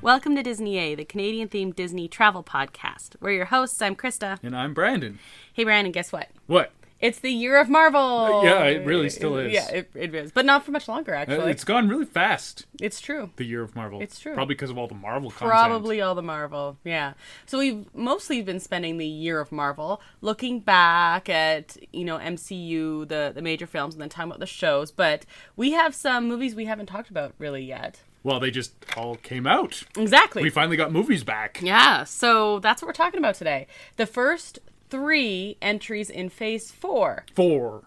Welcome to Disney A, the Canadian-themed Disney travel podcast. We're your hosts. I'm Krysta. And I'm Brandon. Hey, Brandon, guess what? What? It's the year of Marvel! Yeah, it really still is. Yeah, it is. But not for much longer, actually. It's gone really fast. It's true. The year of Marvel. It's true. Probably because of all the Marvel content. Probably all the Marvel, yeah. So we've mostly been spending the year of Marvel looking back at, MCU, the major films, and then talking about the shows. But we have some movies we haven't talked about really yet. Well, they just all came out. Exactly. We finally got movies back. Yeah, so that's what we're talking about today. The first 3 entries in Phase 4. 4.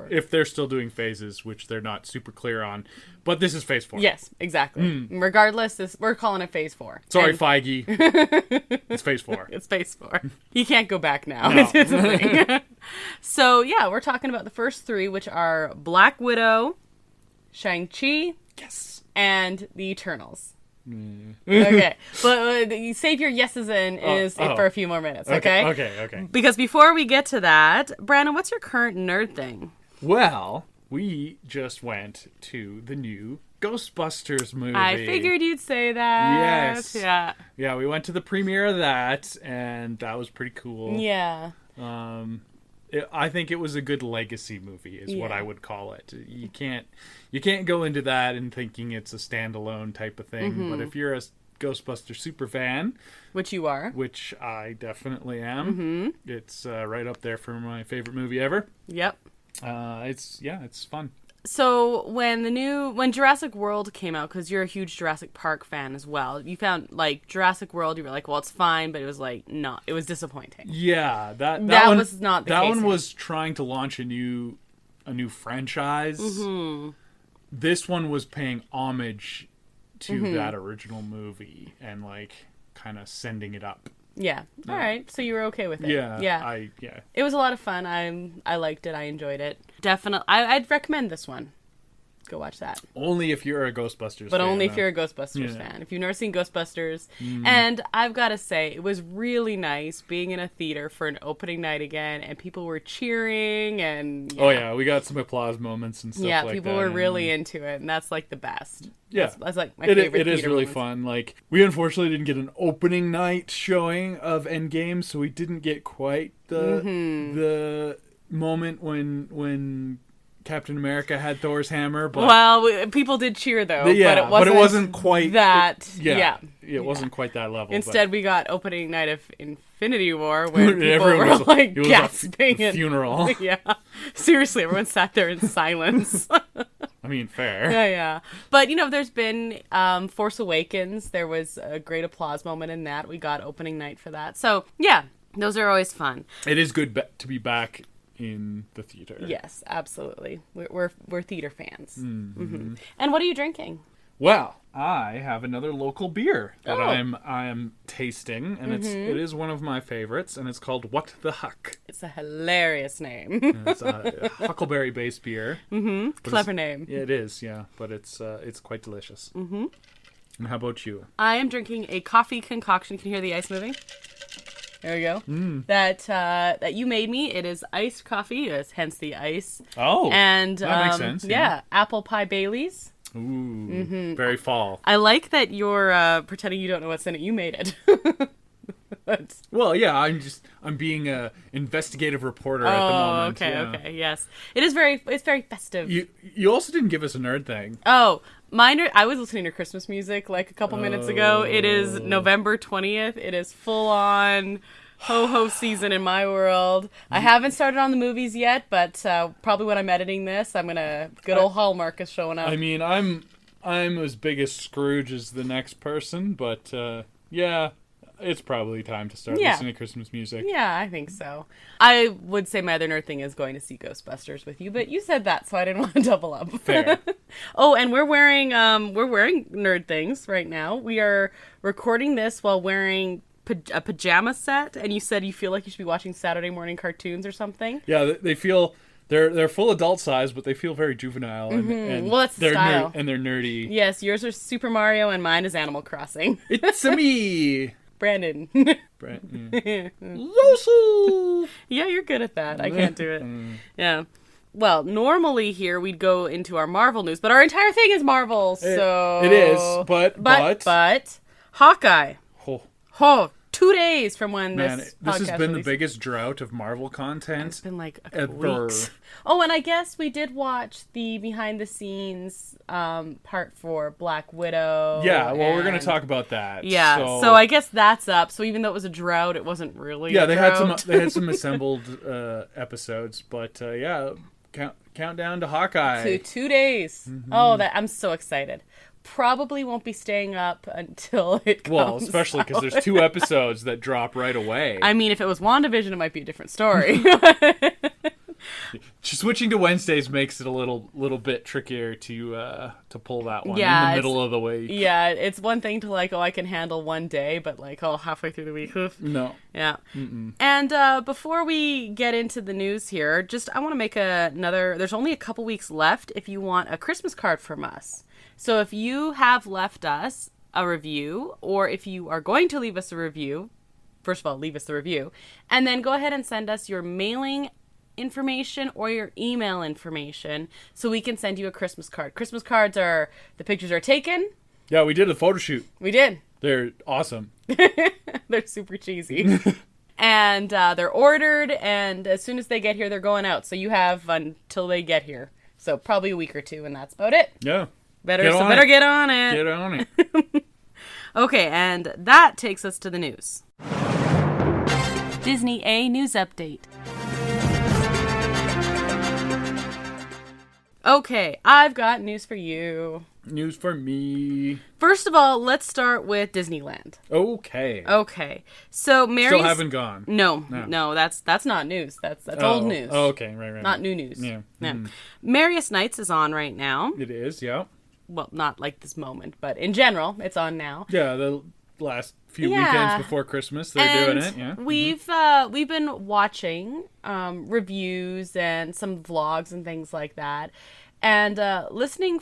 If they're still doing phases, which they're not super clear on. But this is Phase 4. Yes, exactly. Regardless, we're calling it Phase 4. Sorry, Feige. It's Phase 4. It's Phase 4. You can't go back now. No. It's a thing. So, yeah, we're talking about the first 3, which are Black Widow, Shang-Chi, Yes. and the Eternals. Okay, but save your yeses for a few more minutes, okay? Okay. Because before we get to that, Brandon, what's your current nerd thing? Well, we just went to the new Ghostbusters movie. I figured you'd say that. Yes. Yeah. Yeah, we went to the premiere of that, and that was pretty cool. Yeah. I think it was a good legacy movie, is what Yeah. I would call it. You can't go into that and thinking it's a standalone type of thing. But if you're a Ghostbusters super fan, Which you are. which I definitely am, it's right up there for my favorite movie ever. Yep. It's fun. So when Jurassic World came out, because you're a huge Jurassic Park fan as well, you found like Jurassic World, you were like, well, it's fine, but it was like not. It was disappointing. Yeah, that That one was not the that case one here. was trying to launch a new franchise. This one was paying homage to that original movie and like kind of sending it up. Yeah. All right. So you were okay with it. Yeah. Yeah. It was a lot of fun. I liked it. I enjoyed it. Definitely. I'd recommend this one. Go watch that. Only if you're a Ghostbusters fan. But only if you're a Ghostbusters fan. If you've never seen Ghostbusters. And I've got to say, it was really nice being in a theater for an opening night again, and people were cheering, and... Oh, yeah. We got some applause moments and stuff like that. Yeah, people were really into it, and that's, like, the best. Yeah. That's like, my favorite It is theater really moments. fun. Like, we unfortunately didn't get an opening night showing of Endgame, so we didn't get quite the moment when Captain America had Thor's hammer, but Well, people did cheer, though. yeah, but it wasn't quite that. It wasn't quite that level. Instead, we got opening night of Infinity War, where people everyone were was, like it was gasping. a funeral. Yeah, seriously, everyone sat there in silence. I mean, fair. Yeah. But there's been Force Awakens. There was a great applause moment in that. We got opening night for that. So yeah, those are always fun. It is good to be back in the theater. Yes, absolutely. We're theater fans. Mm-hmm. And what are you drinking? Well, I have another local beer that Oh. I'm tasting, and it is one of my favorites, and it's called What the Huck. It's a hilarious name. And it's a huckleberry-based beer. Clever name. Yeah, it is, yeah, but it's quite delicious. And how about you? I am drinking a coffee concoction. Can you hear the ice moving? There we go. That you made me. It is iced coffee, hence the ice. Oh, And that makes sense. Yeah, apple pie Baileys. Ooh, very fall. I like that you're pretending you don't know what's in it. You made it. Well, yeah, I'm being a investigative reporter at the moment. Okay, yes. It's very festive. You also didn't give us a nerd thing. Oh, I was listening to Christmas music like a couple minutes ago. It is November 20th. It is full on ho-ho season in my world. I haven't started on the movies yet, but probably when I'm editing this, I'm gonna good old Hallmark is showing up. I mean, I'm as big a Scrooge as the next person, but yeah, it's probably time to start listening to Christmas music. Yeah, I think so. I would say my other nerd thing is going to see Ghostbusters with you, but you said that, so I didn't want to double up. Fair. Oh, and we're wearing nerd things right now. We are recording this while wearing a pajama set, and you said you feel like you should be watching Saturday morning cartoons or something. Yeah, they feel they're full adult size, but they feel very juvenile. And Well, that's the style. And they're nerdy. Yes, yours are Super Mario, and mine is Animal Crossing. It's a me. Brandon. Loso! Yeah, you're good at that. I can't do it. Yeah. Well, normally here we'd go into our Marvel news, but our entire thing is Marvel, so... It is, but... Hawkeye. Oh, Oh, 2 days from when man, this this has podcast been released. the biggest drought of Marvel content. It's been like a couple ever. weeks. Oh, and I guess we did watch the behind the scenes part for Black Widow. Yeah, well, we're going and- to talk about that. Yeah, so I guess that's up. So even though it was a drought, it wasn't really. Yeah, a they drought. had some assembled episodes, but yeah, countdown to Hawkeye. To 2 days. Oh, I'm so excited. Probably won't be staying up until it comes Well, especially because out. there's 2 episodes that drop right away. I mean, if it was WandaVision, it might be a different story. Switching to Wednesdays makes it a little bit trickier to pull that one Yeah, in the middle of the week. Yeah, it's one thing to like, oh, I can handle one day, but like, oh, halfway through the week, oof. No. Yeah. And before we get into the news here, just I want to make another. There's only a couple weeks left if you want a Christmas card from us. So if you have left us a review, or if you are going to leave us a review, first of all, leave us the review, and then go ahead and send us your mailing information or your email information so we can send you a Christmas card. Christmas cards are, the pictures are taken. Yeah, we did a photo shoot. We did. They're awesome. They're super cheesy. And they're ordered, and as soon as they get here, they're going out. So you have until they get here. So probably a week or two, and that's about it. Yeah. Better Get on it. get on it. Get on it. Okay, and that takes us to the news. Disney A News Update. Okay, I've got news for you. News for me. First of all, let's start with Disneyland. Okay. Okay, so Mary's... Still haven't gone. No, that's not news. That's old news. Oh, okay, right. Not new news. Yeah. Marius Nights is on right now. It is, yeah. Well, not like this moment, but in general, it's on now. Yeah, the last few Yeah. weekends before Christmas, they're doing it, yeah. We've been watching reviews and some vlogs and things like that, and listening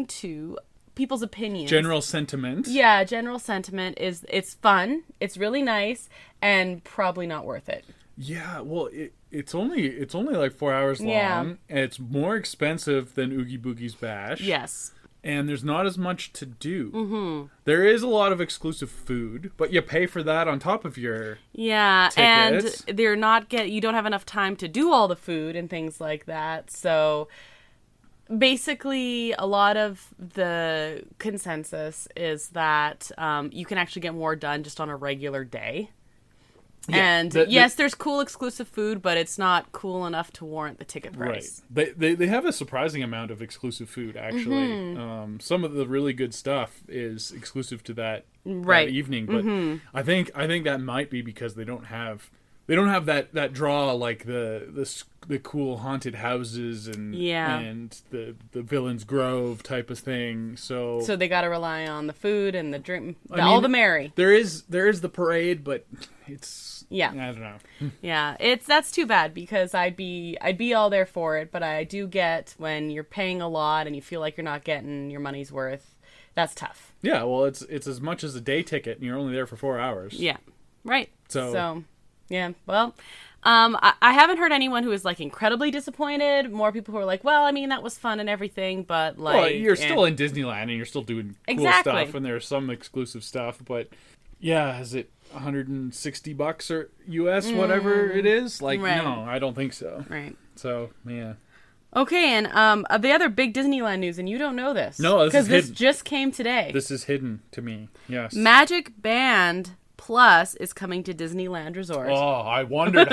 to people's opinions. General sentiment. Yeah, general sentiment is it's fun, it's really nice, and probably not worth it. Yeah, well, it's only like 4 hours long, Yeah. and it's more expensive than Oogie Boogie's Bash. Yes. And there's not as much to do. Mm-hmm. There is a lot of exclusive food, but you pay for that on top of your tickets. And you don't have enough time to do all the food and things like that. So basically, a lot of the consensus is that you can actually get more done just on a regular day. Yeah, And yes, there's cool exclusive food, but it's not cool enough to warrant the ticket price. Right. They have a surprising amount of exclusive food, actually. Mm-hmm. Some of the really good stuff is exclusive to that evening, but I think that might be because they don't have that draw like the cool haunted houses and the Villain's Grove type of thing. So they got to rely on the food and the drink, all the merry. There is the parade, but it's I don't know. Yeah, that's too bad because I'd be all there for it, but I do get when you're paying a lot and you feel like you're not getting your money's worth. That's tough. Yeah, well, it's as much as a day ticket, and you're only there for 4 hours. Yeah, right. So yeah, well, I haven't heard anyone who is like incredibly disappointed. More people who are like, well, I mean, that was fun and everything, but like, well, you're still in Disneyland and you're still doing cool stuff, and there's some exclusive stuff, but yeah, is it $160 or US, whatever it is? Like, no, I don't think so. Right. So, yeah. Okay, and the other big Disneyland news, and you don't know this. No, because this just came today. This is hidden to me. Yes. Magic Band Plus is coming to Disneyland Resort. Oh, I wondered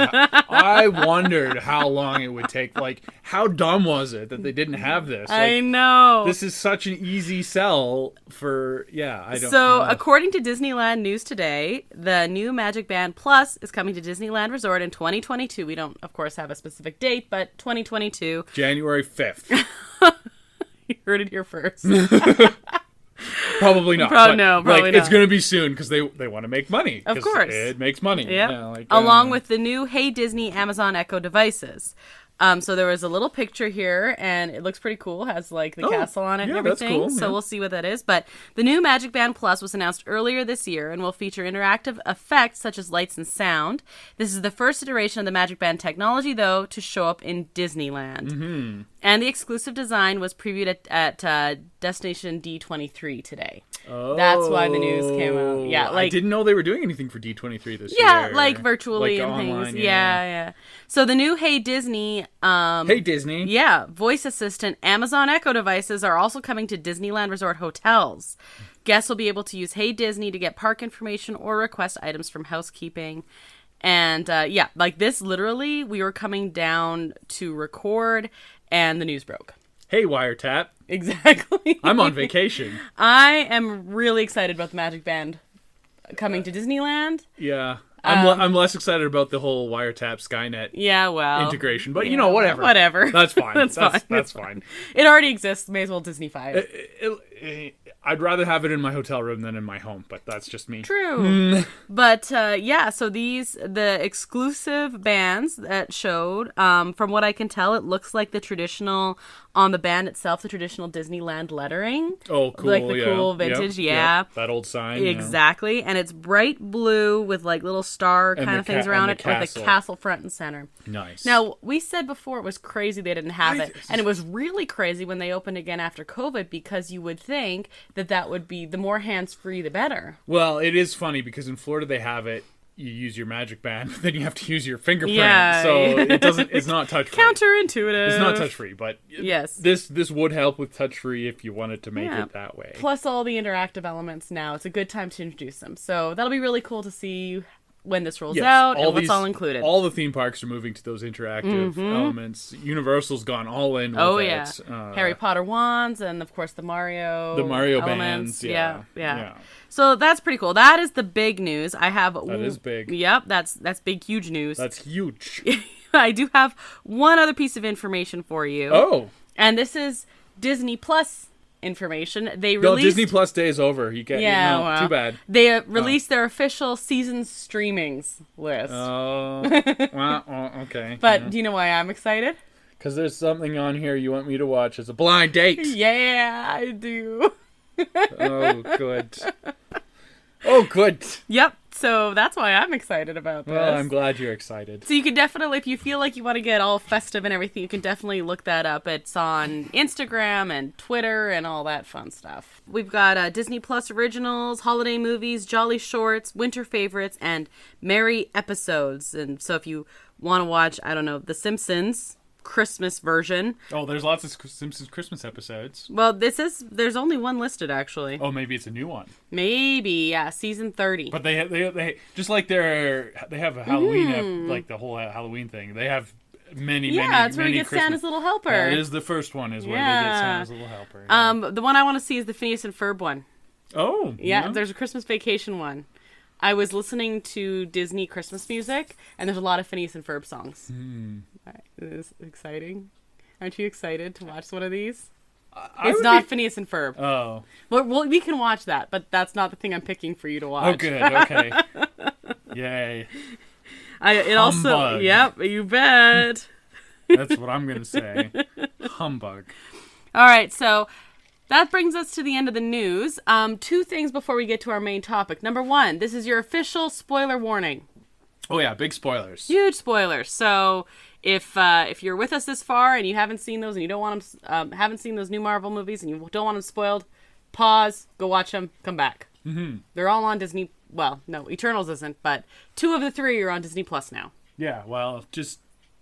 how long it would take. Like, how dumb was it that they didn't have this? Like, I know. This is such an easy sell for, I don't know. So, according to Disneyland News Today, the new Magic Band Plus is coming to Disneyland Resort in 2022. We don't, of course, have a specific date, but 2022. January 5th. You heard it here first. Probably not. Probably not. It's going to be soon because they want to make money. Of course. It makes money. Yeah. Along with the new Hey Disney Amazon Echo devices. So there was a little picture here, and it looks pretty cool. It has like the castle on it and everything. That's cool. So we'll see what that is. But the new Magic Band Plus was announced earlier this year and will feature interactive effects such as lights and sound. This is the first iteration of the Magic Band technology, though, to show up in Disneyland. Mm-hmm. And the exclusive design was previewed at Destination D23 today. Oh, That's why the news came out. Yeah, I didn't know they were doing anything for D23 this year. Yeah, like virtually like and online, things. Yeah. So the new Hey Disney. Hey Disney. Yeah, voice assistant Amazon Echo devices are also coming to Disneyland Resort hotels. Guests will be able to use Hey Disney to get park information or request items from housekeeping. And like this, literally, we were coming down to record, and the news broke. Hey, Wiretap. Exactly. I'm on vacation. I am really excited about the Magic Band coming to Disneyland. Yeah. I'm less excited about the whole Wiretap Skynet integration, but whatever. Whatever. That's fine. That's fine. It already exists. May as well Disney-fy it. I'd rather have it in my hotel room than in my home, but that's just me. True. But so the exclusive bands that showed, from what I can tell, it looks like the traditional, on the band itself, the traditional Disneyland lettering. Oh, cool. Like the cool vintage, Yep. That old sign. Exactly. And it's bright blue with like little star kind of things around it with a castle front and center. Nice. Now, we said before it was crazy they didn't have it. And it was really crazy when they opened again after COVID, because you would think that would be the more hands-free, the better. Well, it is funny because in Florida they have it. You use your Magic Band, but then you have to use your fingerprint. Yeah. So it's not touch-free. Counterintuitive. It's not touch-free, but yes, this would help with touch-free if you wanted to make it that way. Plus all the interactive elements now. It's a good time to introduce them. So that'll be really cool to see when this rolls out and what's all included. All the theme parks are moving to those interactive elements. Universal's gone all in with it. Harry Potter wands and, of course, the Mario elements. bands. Yeah. So that's pretty cool. That is the big news. That is big. Yep, that's big, huge news. That's huge. I do have one other piece of information for you. Oh. And this is Disney Plus information. They released... Disney Plus Day is over. You can't. Too bad. They released their official season streamings list. Oh, okay. But do you know why I'm excited? Because there's something on here you want me to watch as a blind date. Yeah, I do. Oh, good. Oh, good. Yep. So that's why I'm excited about this. Well, I'm glad you're excited. So you can definitely, if you feel like you want to get all festive and everything, you can definitely look that up. It's on Instagram and Twitter and all that fun stuff. We've got Disney Plus originals, holiday movies, jolly shorts, winter favorites, and merry episodes. And so if you want to watch, I don't know, The Simpsons Christmas version. Oh, there's lots of Simpsons Christmas episodes. Well, there's only one listed, actually. Oh, maybe it's a new one. Maybe, yeah, season 30. But they just like they have a Halloween, like the whole Halloween thing. They have many, that's where many we get Christmas. Santa's little helper. That is the first one, is where they get Santa's little helper. Yeah. The one I want to see is the Phineas and Ferb one. Oh, yeah. There's a Christmas Vacation one. I was listening to Disney Christmas music, and there's a lot of Phineas and Ferb songs. This is exciting. Aren't you excited to watch one of these? It's not Phineas and Ferb. Oh. Well, we can watch that, but that's not the thing I'm picking for you to watch. Oh, good. Okay. Yay. It also, yep, you bet. That's what I'm going to say. Humbug. All right, so that brings us to the end of the news. Two things before we get to our main topic. Number one, this is your official spoiler warning. Oh yeah, big spoilers. Huge spoilers. So if you're with us this far and you haven't seen those and you don't want them, haven't seen those new Marvel movies and you don't want them spoiled, pause, go watch them, come back. Mm-hmm. They're all on Disney. Well, no, Eternals isn't, but 2 of the 3 are on Disney Plus now. Yeah, well,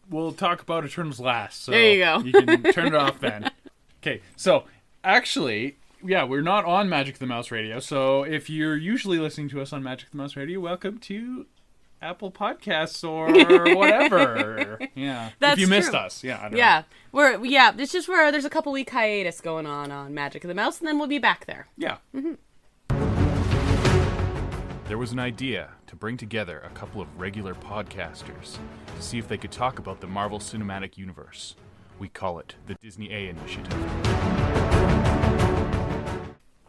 we'll talk about Eternals last. So there you go. You can turn it off then. Okay, so actually, yeah, we're not on Magic the Mouse Radio. So if you're usually listening to us on Magic the Mouse Radio, welcome to Apple Podcasts or whatever. Yeah. That's if you missed true. us. Yeah, I don't know. It's just where there's a couple week hiatus going on Magic of the Mouse, and then we'll be back there. Yeah. Mm-hmm. There was an idea to bring together a couple of regular podcasters to see if they could talk about the Marvel Cinematic Universe. We call it the Disney A Initiative.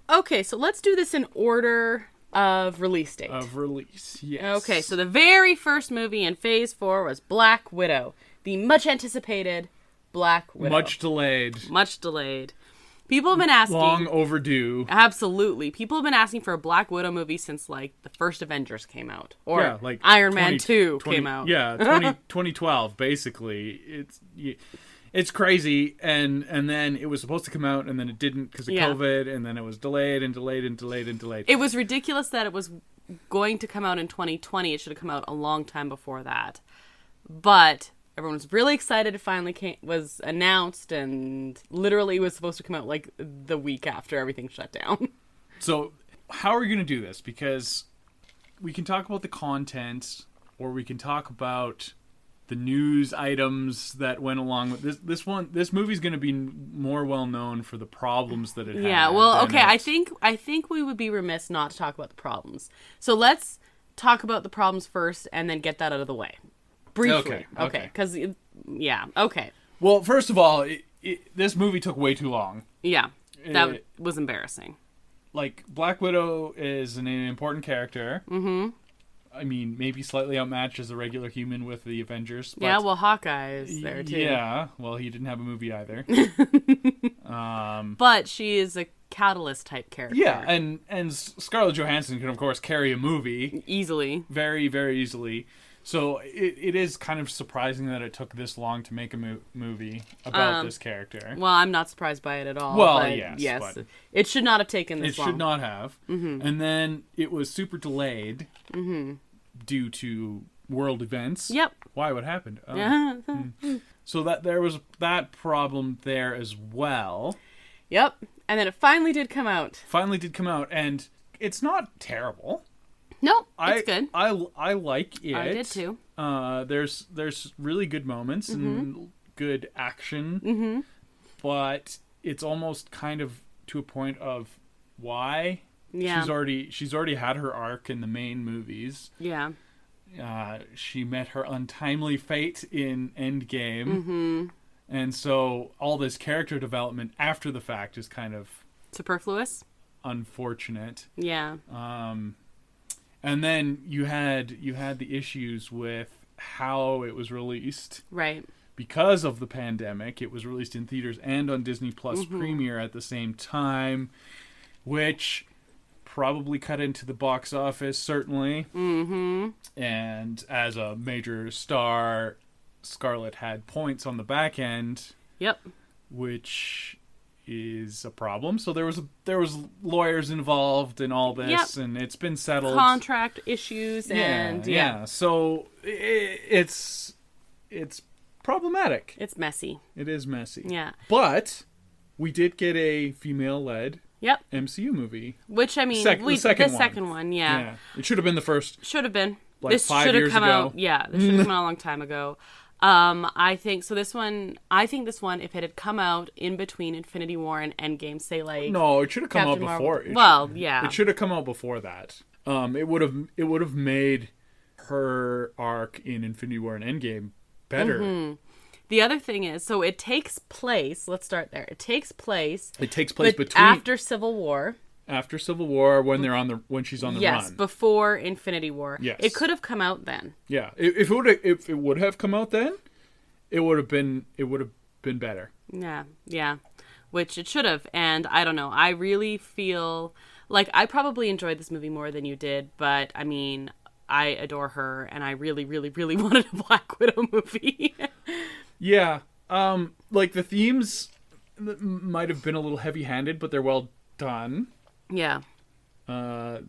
Okay, so let's do this in order of release date. Of release, yes. Okay, so the very first movie in Phase 4 was Black Widow. The much anticipated Black Widow. Much delayed. Much delayed. People have been asking... Long overdue. Absolutely. People have been asking for a Black Widow movie since, like, the first Avengers came out. Or like Iron Man 2 came out. Yeah, 2012, basically. It's crazy, and then it was supposed to come out, and then it didn't because of COVID, and then it was delayed and delayed and delayed and delayed. It was ridiculous that it was going to come out in 2020. It should have come out a long time before that. But everyone was really excited. It finally was announced, and literally was supposed to come out like the week after everything shut down. So how are we going to do this? Because we can talk about the content, or we can talk about the news items that went along with this one. This movie's going to be more well known for the problems that it had. Yeah, well, okay. I think we would be remiss not to talk about the problems. So let's talk about the problems first, and then get that out of the way briefly. Okay. Because okay. Well, first of all, this movie took way too long. Yeah, that was embarrassing. Like, Black Widow is an important character. Mm-hmm. I mean, maybe slightly outmatched as a regular human with the Avengers. But yeah, well, Hawkeye is there, too. Yeah, well, he didn't have a movie either. But she is a catalyst-type character. Yeah, and Scarlett Johansson can, of course, carry a movie. Easily. Very, very easily. So it is kind of surprising that it took this long to make a movie about this character. Well, I'm not surprised by it at all. Well, but yes. But it should not have taken this long. It should not have. Mm-hmm. And then it was super delayed due to world events. Yep. Why? What happened? So that there was that problem there as well. Yep. And then it finally did come out. And it's not terrible. No, it's good. I like it. I did too. There's really good moments and good action, but it's almost kind of to a point of why. Yeah. She's already had her arc in the main movies. Yeah. She met her untimely fate in Endgame, and so all this character development after the fact is kind of superfluous, unfortunate. Yeah. And then you had the issues with how it was released. Right. Because of the pandemic, it was released in theaters and on Disney Plus Premiere at the same time, which probably cut into the box office, certainly. Mm-hmm. And as a major star, Scarlett had points on the back end. Yep. Which is a problem. So there was lawyers involved in all this, and it's been settled. Contract issues and So it's problematic. It's messy. It is messy. Yeah. But we did get a female-led MCU movie. Which, I mean, the second one. Yeah. It should have been the first. Should have been. Like this 5 should have years come ago. out. Yeah, this should have come out a long time ago. I think this one, if it had come out in between Infinity War and Endgame, say like... No, it should have come out before. It should have come out before that. It would have made her arc in Infinity War and Endgame better. Mm-hmm. The other thing is, so it takes place, let's start there. It takes place between... after Civil War. After Civil War, when she's on the run. Yes, before Infinity War. Yes. It could have come out then. Yeah. If it would have come out then, it would have been better. Yeah. Yeah. Which it should have. And I don't know. I really feel like I probably enjoyed this movie more than you did, but I mean, I adore her and I really, really, really wanted a Black Widow movie. Yeah. Like the themes might have been a little heavy-handed, but they're well done. Yeah. I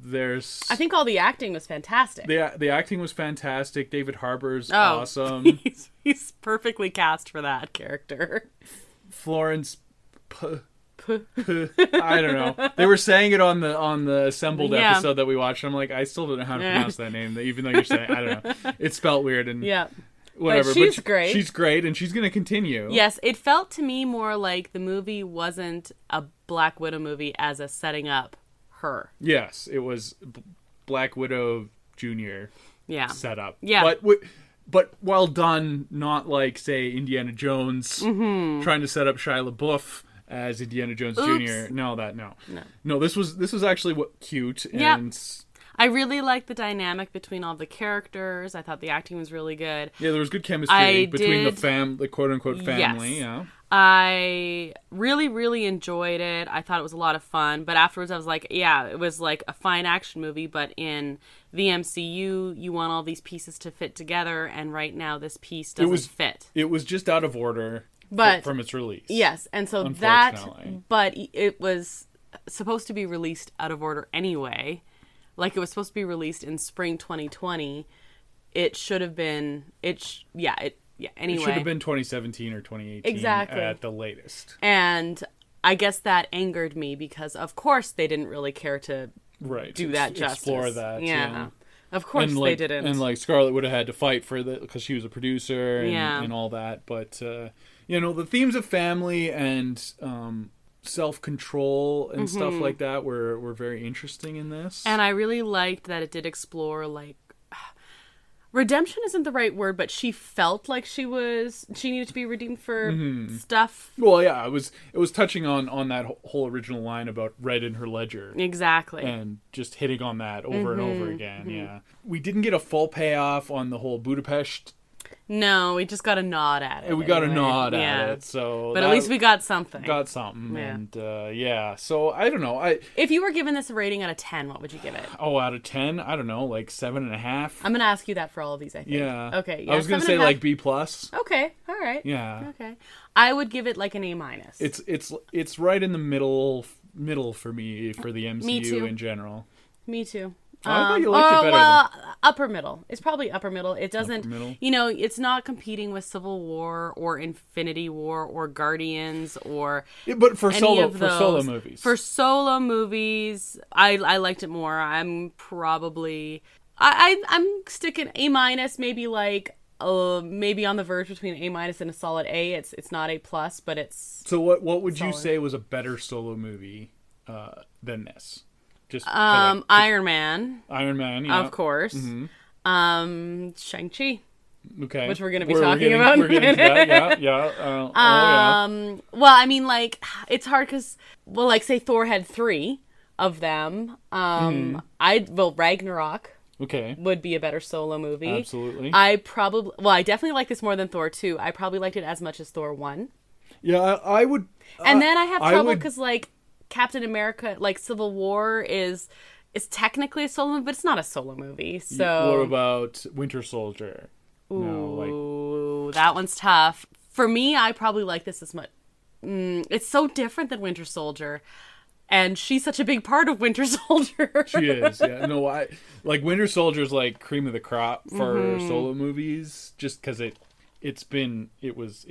think all the acting was fantastic. The acting was fantastic. David Harbour's awesome. He's perfectly cast for that character. Florence I don't know. They were saying it on the assembled episode that we watched. I'm like, I still don't know how to pronounce that name, even though you're saying I don't know. It's spelt weird and whatever. But she's great. She's great, and she's going to continue. Yes, it felt to me more like the movie wasn't a Black Widow movie as a setting up her. Yes, it was Black Widow Jr. Setup. Yeah. But well done, not like, say, Indiana Jones trying to set up Shia LaBeouf as Indiana Jones Jr. No, this was actually cute and... I really liked the dynamic between all the characters. I thought the acting was really good. Yeah, there was good chemistry between the quote-unquote family. Yes. Yeah. I really, really enjoyed it. I thought it was a lot of fun. But afterwards I was like, yeah, it was like a fine action movie. But in the MCU, you want all these pieces to fit together. And right now this piece doesn't fit. It was just out of order. But from its release. Yes, and so but it was supposed to be released out of order anyway. Like, it was supposed to be released in spring 2020. It should have been anyway. It should have been 2017 or 2018 exactly at the latest. And I guess that angered me because, of course, they didn't really care to do that justice. Explore that. Yeah. Of course they didn't. And, like, Scarlett would have had to fight for because she was a producer and all that. But, the themes of family and self-control and stuff like that were very interesting in this. And I really liked that it did explore, like, redemption isn't the right word, but she felt like she needed to be redeemed for stuff. Well, yeah, it was touching on that whole original line about red in her ledger. Exactly. And just hitting on that over and over again, yeah. We didn't get a full payoff on the whole Budapest. No, we just got a nod at it. We got a nod at it, so... But at least we got something. And, so I don't know. If you were giving this a rating out of 10, what would you give it? Oh, out of 10? I don't know, like 7.5? I'm going to ask you that for all of these, I think. Yeah. Okay, yeah. I was going to say, like, B+. Okay, all right. Yeah. Okay. I would give it, like, an A-. It's right in the middle for me, for the MCU in general. Me too. I thought you liked it better. Upper middle. It's probably upper middle. It doesn't, it's not competing with Civil War or Infinity War or Guardians or but for any solo of those. For solo movies. For solo movies, I liked it more. I'm probably I'm sticking A-, maybe like maybe on the verge between A- and a solid A. It's not A+, but it's so what would you say was a better solo movie than this? Just Iron Man, yeah. of course. Shang-Chi. Okay. Which we're going to be talking about in a minute. Yeah. Well, I mean, like, it's hard because, well, like, say Thor had 3 of them. Ragnarok. Okay. Would be a better solo movie. Absolutely. I definitely like this more than Thor 2. I probably liked it as much as Thor 1. Yeah, I would. And then I have trouble because, like, Captain America, like, Civil War is technically a solo movie, but it's not a solo movie. So what about Winter Soldier? Ooh, that one's tough. For me, I probably like this as much. It's so different than Winter Soldier, and she's such a big part of Winter Soldier. She is. Yeah. No, like Winter Soldier's like cream of the crop for solo movies, just because it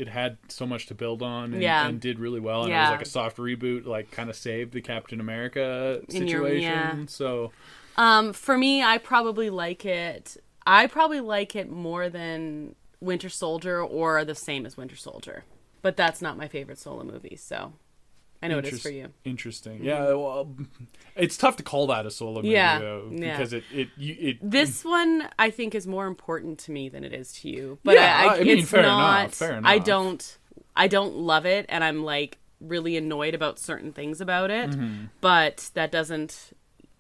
had so much to build on and did really well, and it was like a soft reboot, like kind of saved the Captain America situation. So for me, I probably like it more than Winter Soldier or the same as Winter Soldier, but that's not my favorite solo movie, so I know it is for you. Interesting. Yeah, well, it's tough to call that a solo movie, though, because this one, I think, is more important to me than it is to you. But I mean, fair enough. I don't love it, and I'm, like, really annoyed about certain things about it. But that doesn't...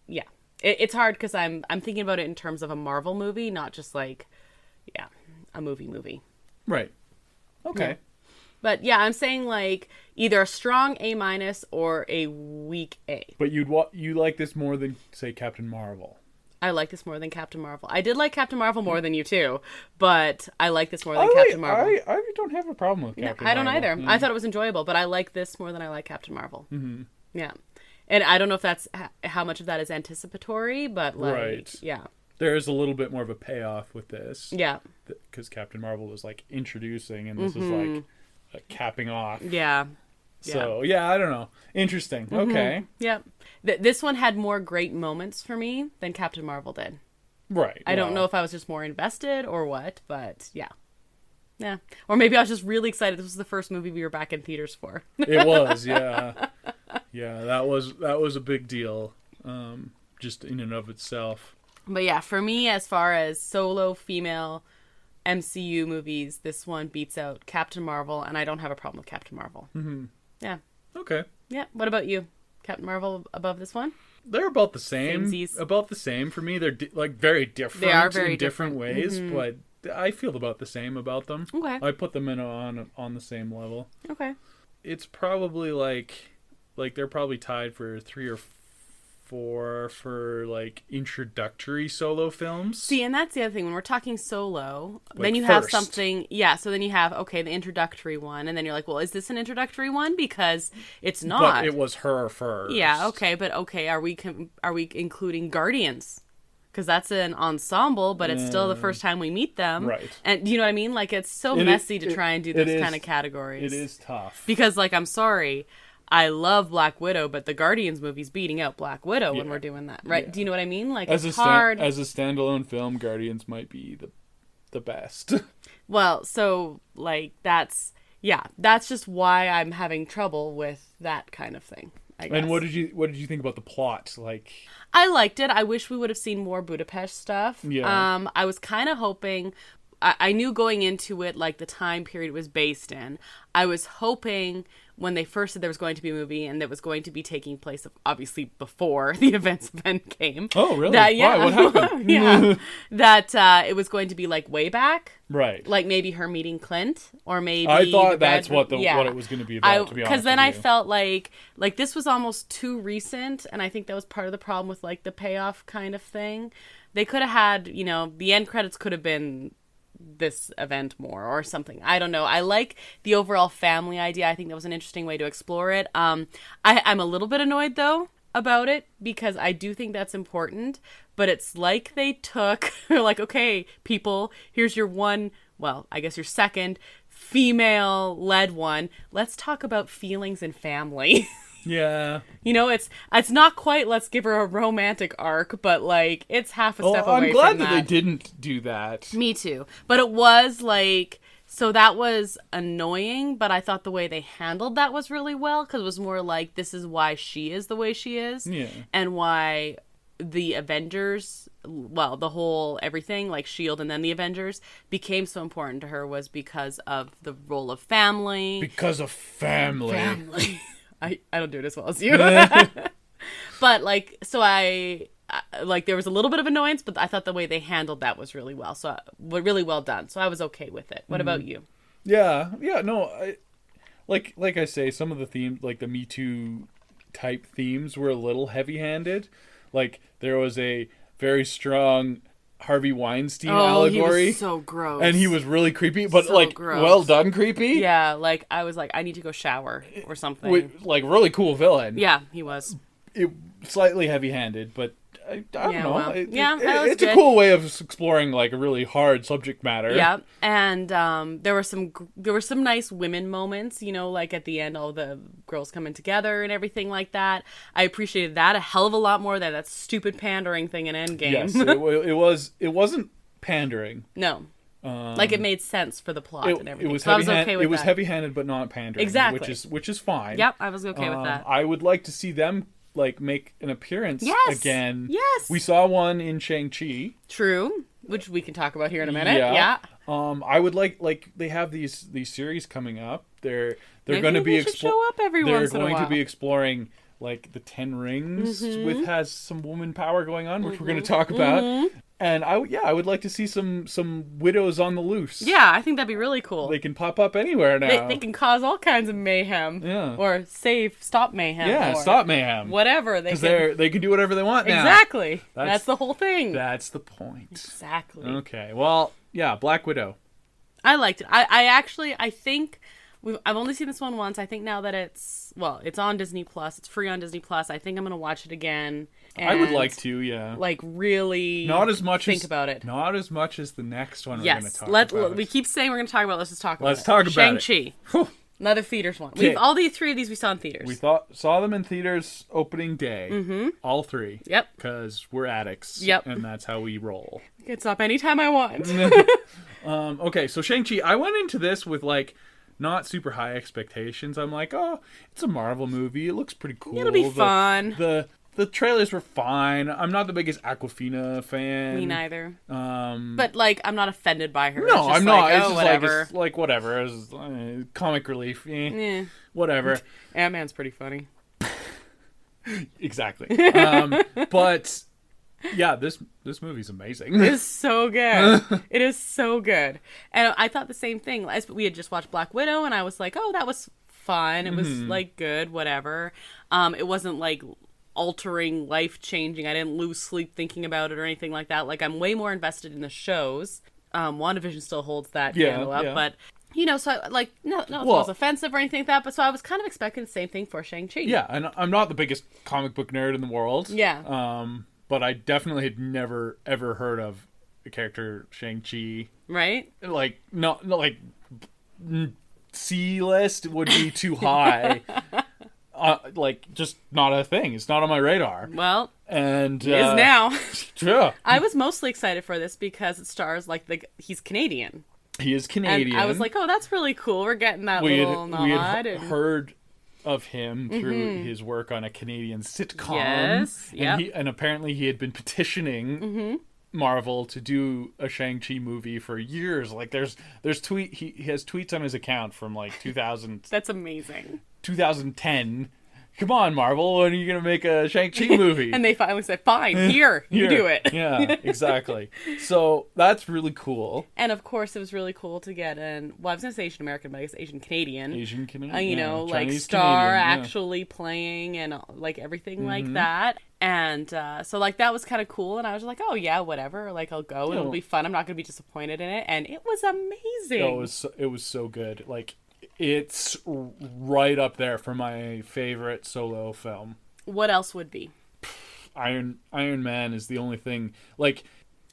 Yeah. It's hard because I'm thinking about it in terms of a Marvel movie, not just, like, a movie. Right. Okay. Yeah. But yeah, I'm saying like either a strong A- or a weak A. But you like this more than, say, Captain Marvel. I like this more than Captain Marvel. I did like Captain Marvel more than you too, but I like this more than Captain Marvel. I don't have a problem with Captain Marvel. I don't either. I thought it was enjoyable, but I like this more than I like Captain Marvel. Yeah. And I don't know if that's how much of that is anticipatory, but like, yeah. There is a little bit more of a payoff with this. Yeah. Because Captain Marvel was like introducing, and this is like capping off. Yeah. So, I don't know. Interesting. Okay. Yeah. This one had more great moments for me than Captain Marvel did. Right. I don't know if I was just more invested or what, but yeah. Yeah. Or maybe I was just really excited. This was the first movie we were back in theaters for. It was, yeah. Yeah, that was a big deal, just in and of itself. But yeah, for me, as far as solo female MCU movies, this one beats out Captain Marvel, and I don't have a problem with Captain Marvel. Yeah. Okay. Yeah. What about you? Captain Marvel above this one? They're about the same. Samesies. About the same for me. They're like very different. They are very different ways, but I feel about the same about them. Okay. I put them in on the same level. Okay. It's probably like they're probably tied for 3 or for like introductory solo films. See, and that's the other thing. When we're talking solo, Like then you have first. something. Yeah, so then you have, okay, the introductory one. And then you're like, well, is this an introductory one? Because it's not. But it was her first. Yeah, okay. But okay, are we including Guardians? Because that's an ensemble, but it's still the first time we meet them. Right. And you know what I mean? Like, it's so messy to try and do this kind of categories. It is tough. Because, like, I'm sorry, I love Black Widow, but the Guardians movie's beating out Black Widow when we're doing that, right? Yeah. Do you know what I mean? Like, As it's a hard. as a standalone film, Guardians might be the best. Well, so, like, that's just why I'm having trouble with that kind of thing, I guess. And what did you think about the plot? Like, I liked it. I wish we would have seen more Budapest stuff. Yeah. I was kind of hoping... I knew going into it, like, the time period it was based in. I was hoping when they first said there was going to be a movie and that was going to be taking place, obviously, before the events of Endgame. oh, really? That, yeah. Why? What happened? Yeah. That it was going to be, like, way back. Right. Like, maybe her meeting Clint, or maybe... I thought that's Red- what yeah. what it was going to be about, to be honest Because then with I you. felt like this was almost too recent, and I think that was part of the problem with, like, the payoff kind of thing. They could have had, you know, the end credits could have been this event more or something. I don't know. I like the overall family idea. I think that was an interesting way to explore it. I'm a little bit annoyed, though, about it, because I do think that's important, but it's like they took, like, okay, people, here's your one, well, I guess your second female-led one. Let's talk about feelings and family. Yeah. You know, it's not quite let's give her a romantic arc, but, like, it's half a step away I'm glad from that they didn't do that. Me too. But it was, like... So that was annoying, but I thought the way they handled that was really well, because it was more like, this is why she is the way she is. Yeah. And why the Avengers, well, the whole everything, like S.H.I.E.L.D. and then the Avengers, became so important to her was because of the role of family. Because of family. Family. I don't do it as well as you. But, like, so like, there was a little bit of annoyance, but I thought the way they handled that was really well. So, really well done. So I was okay with it. What about you? Yeah. No, like I say, some of the themes, like the Me Too type themes, were a little heavy-handed. Like, there was a very strong Harvey Weinstein allegory. He was so gross. And he was really creepy, but, So like, gross. well done creepy. Yeah, like, I was like, I need to go shower or something. Like, really cool villain. Yeah, he was. It slightly heavy-handed, but I don't know. Well, that was it's a good. cool way of exploring, like, a really hard subject matter. Yeah, and there were some nice women moments, you know, like at the end, all the girls coming together and everything like that. I appreciated that a hell of a lot more than that stupid pandering thing in Endgame. Yes, it wasn't pandering. No. Like, it made sense for the plot and everything. It was so I was okay with it was that. heavy-handed, but not pandering. Exactly. Which is fine. Yep, I was okay with that. I would like to see them, like, make an appearance again. Yes. We saw one in Shang-Chi. True, which we can talk about here in a minute. Yeah. Yeah. I would like they have these series coming up. They're Maybe going to be they should show up every once in a They're going to while. be exploring, like, the 10 Rings, with has some woman power going on, which we're going to talk about. And I would like to see some widows on the loose. Yeah, I think that'd be really cool. They can pop up anywhere now. They can cause all kinds of mayhem. Yeah. Or stop mayhem. Yeah, or stop mayhem. whatever. Because they can do whatever they want now. Exactly. That's the whole thing. That's the point. Exactly. Okay. Well, yeah, Black Widow. I liked it. I think I've only seen this one once. I think now that it's on Disney Plus. It's free on Disney Plus. I think I'm gonna watch it again. I would and, like to, yeah. like, really Not as much think about it. Not as much as the next one we're going to Yes. talk about. We keep saying we're gonna talk about it. Let's just talk about it. Let's talk about it. Shang-Chi. Another theaters one. Okay. All the three of these we saw in theaters. We saw them in theaters opening day. Mm-hmm. All three. Yep. Because we're addicts. Yep. And that's how we roll. I can stop anytime I want. Okay, so Shang-Chi, I went into this with, like, not super high expectations. I'm like, oh, it's a Marvel movie. It looks pretty cool. It'll be fun. The trailers were fine. I'm not the biggest Aquafina fan. Me neither. But, like, I'm not offended by her. No, It's just I'm not. Like, It's oh, just whatever. like whatever. It's, comic relief. Whatever. Ant-Man's pretty funny. Exactly. But yeah, this movie's amazing. It is so good. It is so good. And I thought the same thing. We had just watched Black Widow, and I was like, oh, that was fun. It was, like, good, whatever. It wasn't, like, altering, life-changing. I didn't lose sleep thinking about it or anything like that. Like, I'm way more invested in the shows. WandaVision still holds that candle up, but... You know, so, like, no, it was offensive or anything like that, but so I was kind of expecting the same thing for Shang-Chi. Yeah, and I'm not the biggest comic book nerd in the world. Yeah. But I definitely had never, ever heard of the character Shang-Chi. Right? Like, not like, C-list would be too high. Like, just not a thing. It's not on my radar. Well, and it is now. Yeah. I was mostly excited for this because it stars, like, he's Canadian. He is Canadian. And I was like, oh, that's really cool. We're getting that little nod. We had heard of him through his work on a Canadian sitcom. Yes, and apparently he had been petitioning Marvel to do a Shang-Chi movie for years. Like, he has tweets on his account from, like, 2000. That's amazing. 2010. Come on, Marvel, when are you going to make a Shang-Chi movie? And they finally said, fine, here, you do it. Yeah, exactly. So that's really cool. And of course, it was really cool to get I was going to say Asian American, but I guess Asian Canadian. Asian Canadian. You know, like Chinese Star Canadian, actually playing and like everything like that. And so like that was kind of cool. And I was like, oh yeah, whatever. Like I'll go and it'll be fun. I'm not going to be disappointed in it. And it was amazing. It was so good. Like, it's right up there for my favorite solo film. What else would be? Iron Man is the only thing, like,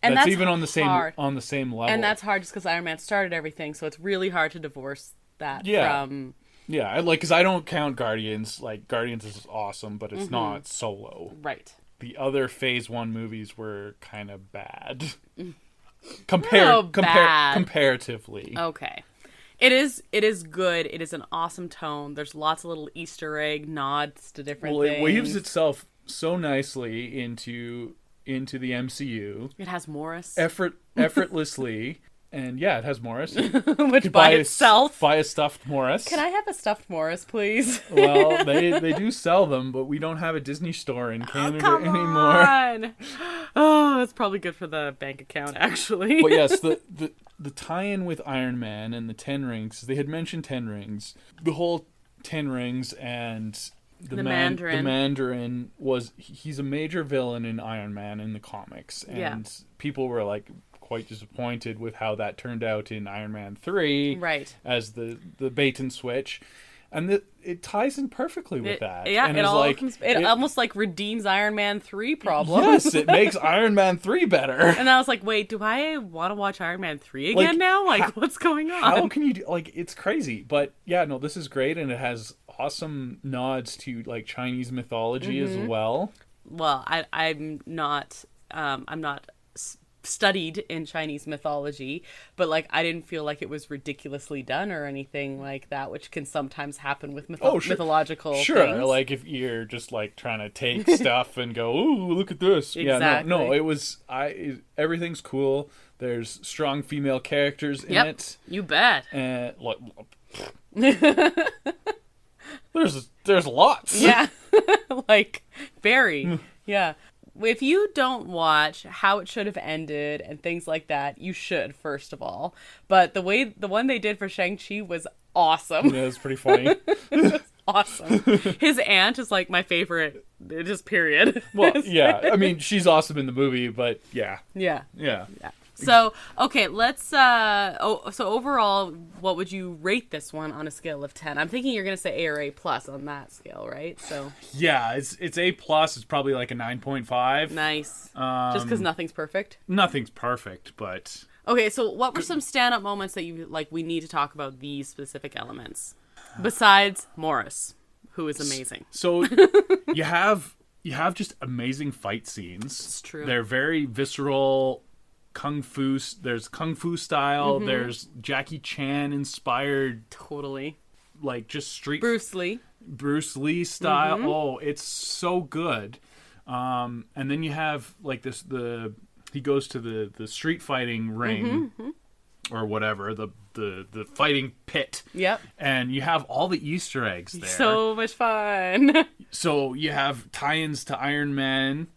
and that's even on the same level. And that's hard just because Iron Man started everything, so it's really hard to divorce that from. Yeah, like, because I don't count Guardians. Like, Guardians is awesome, but it's not solo. Right. The other Phase 1 movies were kind of bad. Comparatively. Okay. It is good. It is an awesome tone. There's lots of little Easter egg nods to different things. It weaves itself so nicely into the MCU. It has Morris. Effortlessly. And yeah, it has Morris. Which by itself. Buy a stuffed Morris. Can I have a stuffed Morris, please? Well, they do sell them, but we don't have a Disney store in Canada anymore. On. Oh, that's probably good for the bank account, actually. But yes, the tie-in with Iron Man and the 10 rings, they had mentioned 10 rings. The whole 10 rings and the Mandarin he's a major villain in Iron Man in the comics. And people were like quite disappointed with how that turned out in Iron Man 3 as the bait and switch. And it ties in perfectly with that. Yeah, and it almost like redeems Iron Man 3 problems. Yes, it makes Iron Man 3 better. And I was like, wait, do I want to watch Iron Man 3 again now? Like, what's going on? How can you do, like, it's crazy. But yeah, no, this is great, and it has awesome nods to, like, Chinese mythology as well. Well, I'm not studied in Chinese mythology, but like I didn't feel like it was ridiculously done or anything like that, which can sometimes happen with mythological things. Like if you're just like trying to take stuff and go, ooh, look at this. Exactly. Yeah, no, it was everything's cool. There's strong female characters in it. You bet. And there's lots. Yeah. Like Barry. Yeah. If you don't watch How It Should Have Ended and things like that, you should, first of all. But the one they did for Shang-Chi was awesome. Yeah, it was pretty funny. Awesome. His aunt is like my favorite, just period. Well, yeah. I mean, she's awesome in the movie, but yeah. Yeah. Yeah. Yeah. So, okay, let's, so overall, what would you rate this one on a scale of 10? I'm thinking you're going to say A or A plus on that scale, right? So. Yeah, it's A plus. It's probably like a 9.5. Nice. Just because nothing's perfect? Nothing's perfect, but. Okay, so what were some stand-up moments that you, like, we need to talk about these specific elements? Besides Morris, who is amazing. So, you have just amazing fight scenes. It's true. They're very visceral. There's kung fu style. There's Jackie Chan inspired. Totally. Like just street. Bruce Lee style. Oh, it's so good. And then you have like he goes to the street fighting ring or whatever, the fighting pit. Yep. And you have all the Easter eggs there. So much fun. So you have tie-ins to Iron Man.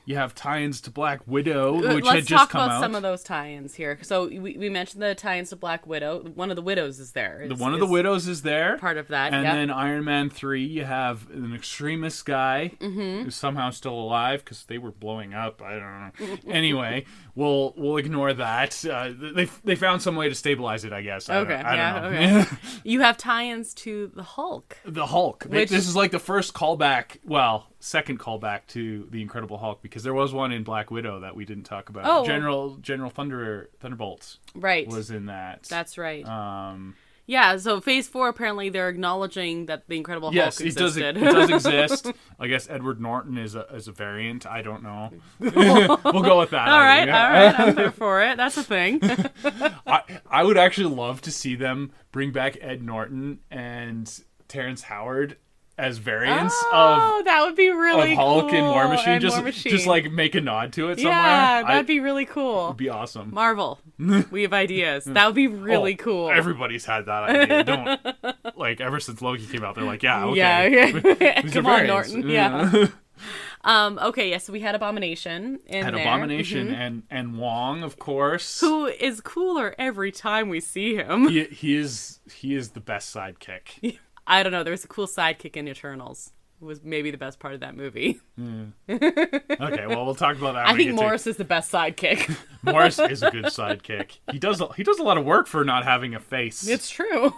You have tie-ins to Black Widow, which Let's had just talk come about out. some of those tie-ins here. So we mentioned the tie-ins to Black Widow. One of the widows is there. One of the widows is there. Part of that, And yep. then Iron Man 3, you have an extremist guy who's somehow still alive because they were blowing up. I don't know. Anyway, we'll ignore that. They found some way to stabilize it, I guess. I don't know. Okay. You have tie-ins to the Hulk. The Hulk. Which- This is like the first callback, second callback to the Incredible Hulk, because there was one in Black Widow that we didn't talk about. Oh. General Thunderbolts Right. was in that. That's right. Um, Yeah, so Phase 4, apparently they're acknowledging that the Incredible yes, Hulk it does. existed. It does exist. I guess Edward Norton is a variant. I don't know. We'll go with that. All right, Yeah. I'm there for it. That's a thing. I would actually love to see them bring back Ed Norton and Terrence Howard as variants that would be really of Hulk cool. and War Machine. And Just like make a nod to it somewhere. Yeah, that'd be really cool. Would be awesome. Marvel, we have ideas. That would be really cool. Everybody's had that idea. Don't like ever since Loki came out. They're like, yeah, okay. Yeah. These are Come on, variants. Norton. Yeah. Okay, yeah, so we had Abomination in Had there. Abomination and Wong, of course. Who is cooler every time we see him. He is the best sidekick. I don't know, there was a cool sidekick in Eternals. It was maybe the best part of that movie. Okay, well, we'll talk about that. I think Morris is the best sidekick. Morris is a good sidekick. He does a lot of work for not having a face. It's true.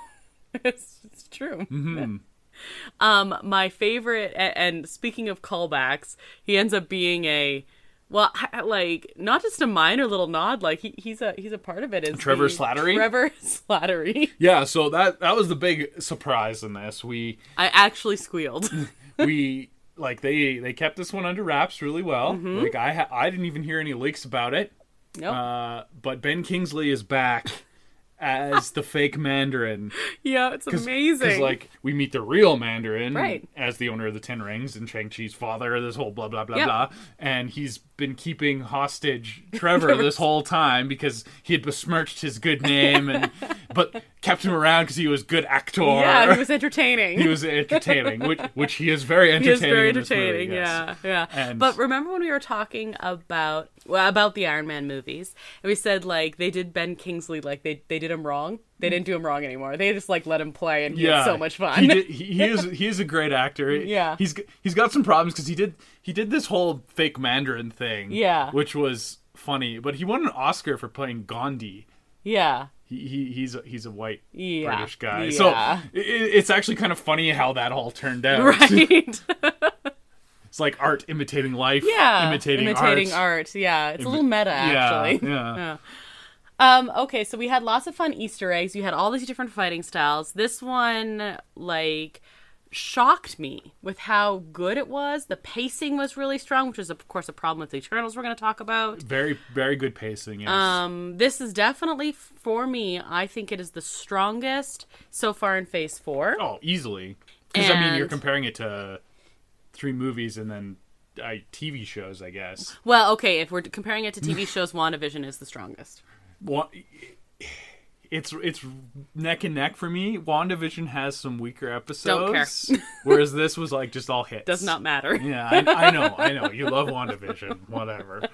It's true. Mm-hmm. My favorite, and speaking of callbacks, he ends up being like not just a minor little nod. Like he's a part of it. Is Trevor Slattery? Trevor Slattery. Yeah, so that was the big surprise in this. I actually squealed. They kept this one under wraps really well. Mm-hmm. Like I didn't even hear any leaks about it. Nope. But Ben Kingsley is back as the fake Mandarin. Yeah, it's amazing. Because, like, we meet the real Mandarin Right. as the owner of the Ten Rings and Shang-Chi's father, this whole blah, blah, blah, Yep. blah. And he's been keeping hostage Trevor this whole time because he had besmirched his good name, but kept him around because he was good actor. Yeah, he was entertaining. He was entertaining, which he is very entertaining. He is very in this movie, entertaining, yes. yeah. And- But remember when we were talking about the Iron Man movies, and we said, like, they did Ben Kingsley, like, they did him wrong. They didn't do him wrong anymore. They just, like, let him play, and he had so much fun. He is a great actor. Yeah. He's got some problems because he did this whole fake Mandarin thing. Yeah. Which was funny, but he won an Oscar for playing Gandhi. Yeah. He's a white Yeah. British guy. Yeah. So it's actually kind of funny how that all turned out. Right. It's like art imitating life. Yeah. Imitating art. Yeah. It's a little meta, actually. Yeah. Okay, so we had lots of fun Easter eggs. You had all these different fighting styles. This one, like, shocked me with how good it was. The pacing was really strong, which is, of course, a problem with the Eternals we're going to talk about. Very, very good pacing. Yes. This is definitely, for me, I think it is the strongest so far in Phase 4. Oh, easily. Because, I mean, you're And- comparing it to 3 movies and then TV shows, I guess. Well, okay, if we're comparing it to TV shows, WandaVision is the strongest. It's neck and neck for me. WandaVision has some weaker episodes. Don't care. Whereas this was like just all hits. Does not matter. Yeah, I know. You love WandaVision. Whatever.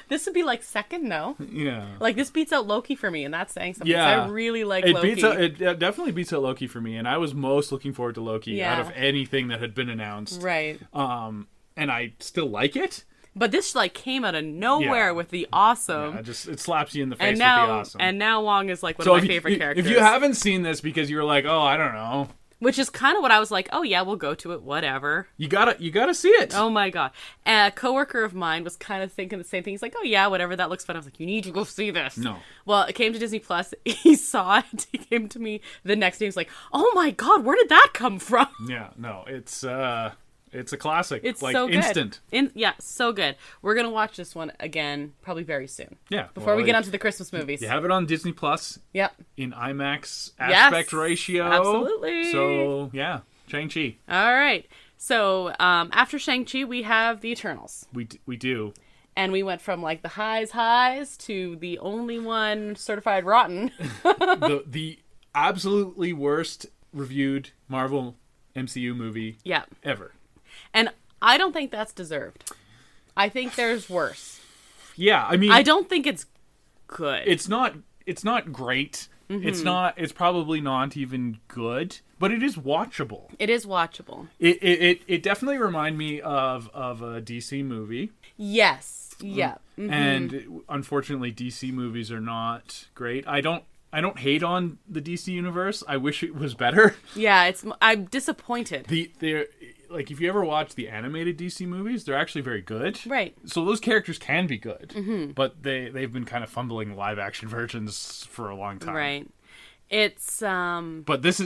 This would be like second, no? Yeah. Like, this beats out Loki for me, and that's saying something. Yeah. I really like It Loki. it definitely beats out Loki for me, and I was most looking forward to Loki Yeah. out of anything that had been announced. Right. And I still like it. But this, like, came out of nowhere Yeah. with the awesome. It slaps you in the face and with now, the awesome. And now Wong is, like, one so of my favorite characters. If you haven't seen this because you were like, oh, I don't know, Which is kind of what I was like, oh, yeah, we'll go to it, whatever. you gotta see it. Oh, my God. A coworker of mine was kind of thinking the same thing. He's like, oh, yeah, whatever, that looks fun. I was like, you need to go see this. No. Well, it came to Disney Plus. He saw it. He came to me the next day. He was like, oh, my God, where did that come from? Yeah, no, it's a classic. It's like so good. instant. Yeah, so good. We're going to watch this one again probably very soon. Yeah. Before we get onto the Christmas movies. You have it on Disney Plus Yep. in IMAX aspect ratio. Absolutely. So, yeah, Shang-Chi. All right. So after Shang-Chi, we have the Eternals. We do. And we went from, like, the highs to the only one certified rotten. the absolutely worst reviewed Marvel MCU movie Yeah. ever. And I don't think that's deserved. I think there's worse. Yeah, I mean, I don't think it's good. it's not great. It's probably not even good, but it is watchable. It is watchable. It definitely reminded me of a DC movie. Yes. Yeah. And unfortunately DC movies are not great. I don't hate on the DC universe. I wish it was better. Yeah, I'm disappointed. They're like, if you ever watch the animated DC movies, they're actually very good. Right. So those characters can be good, but they've been kind of fumbling live action versions for a long time. Right. It's But this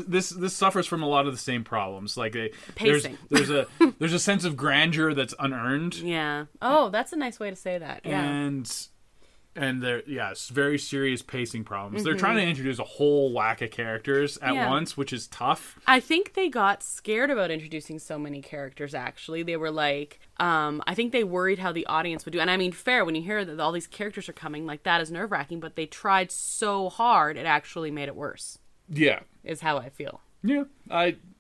suffers from a lot of the same problems. Like pacing. There's a sense of grandeur that's unearned. Yeah. Oh, that's a nice way to say that. Yeah. And it's very serious pacing problems. They're trying to introduce a whole whack of characters at once, which is tough. I think they got scared about introducing so many characters, actually. They were like, I think they worried how the audience would do. And I mean, fair, when you hear that all these characters are coming, like, that is nerve-wracking, but they tried so hard, it actually made it worse. Yeah. Is how I feel. Yeah.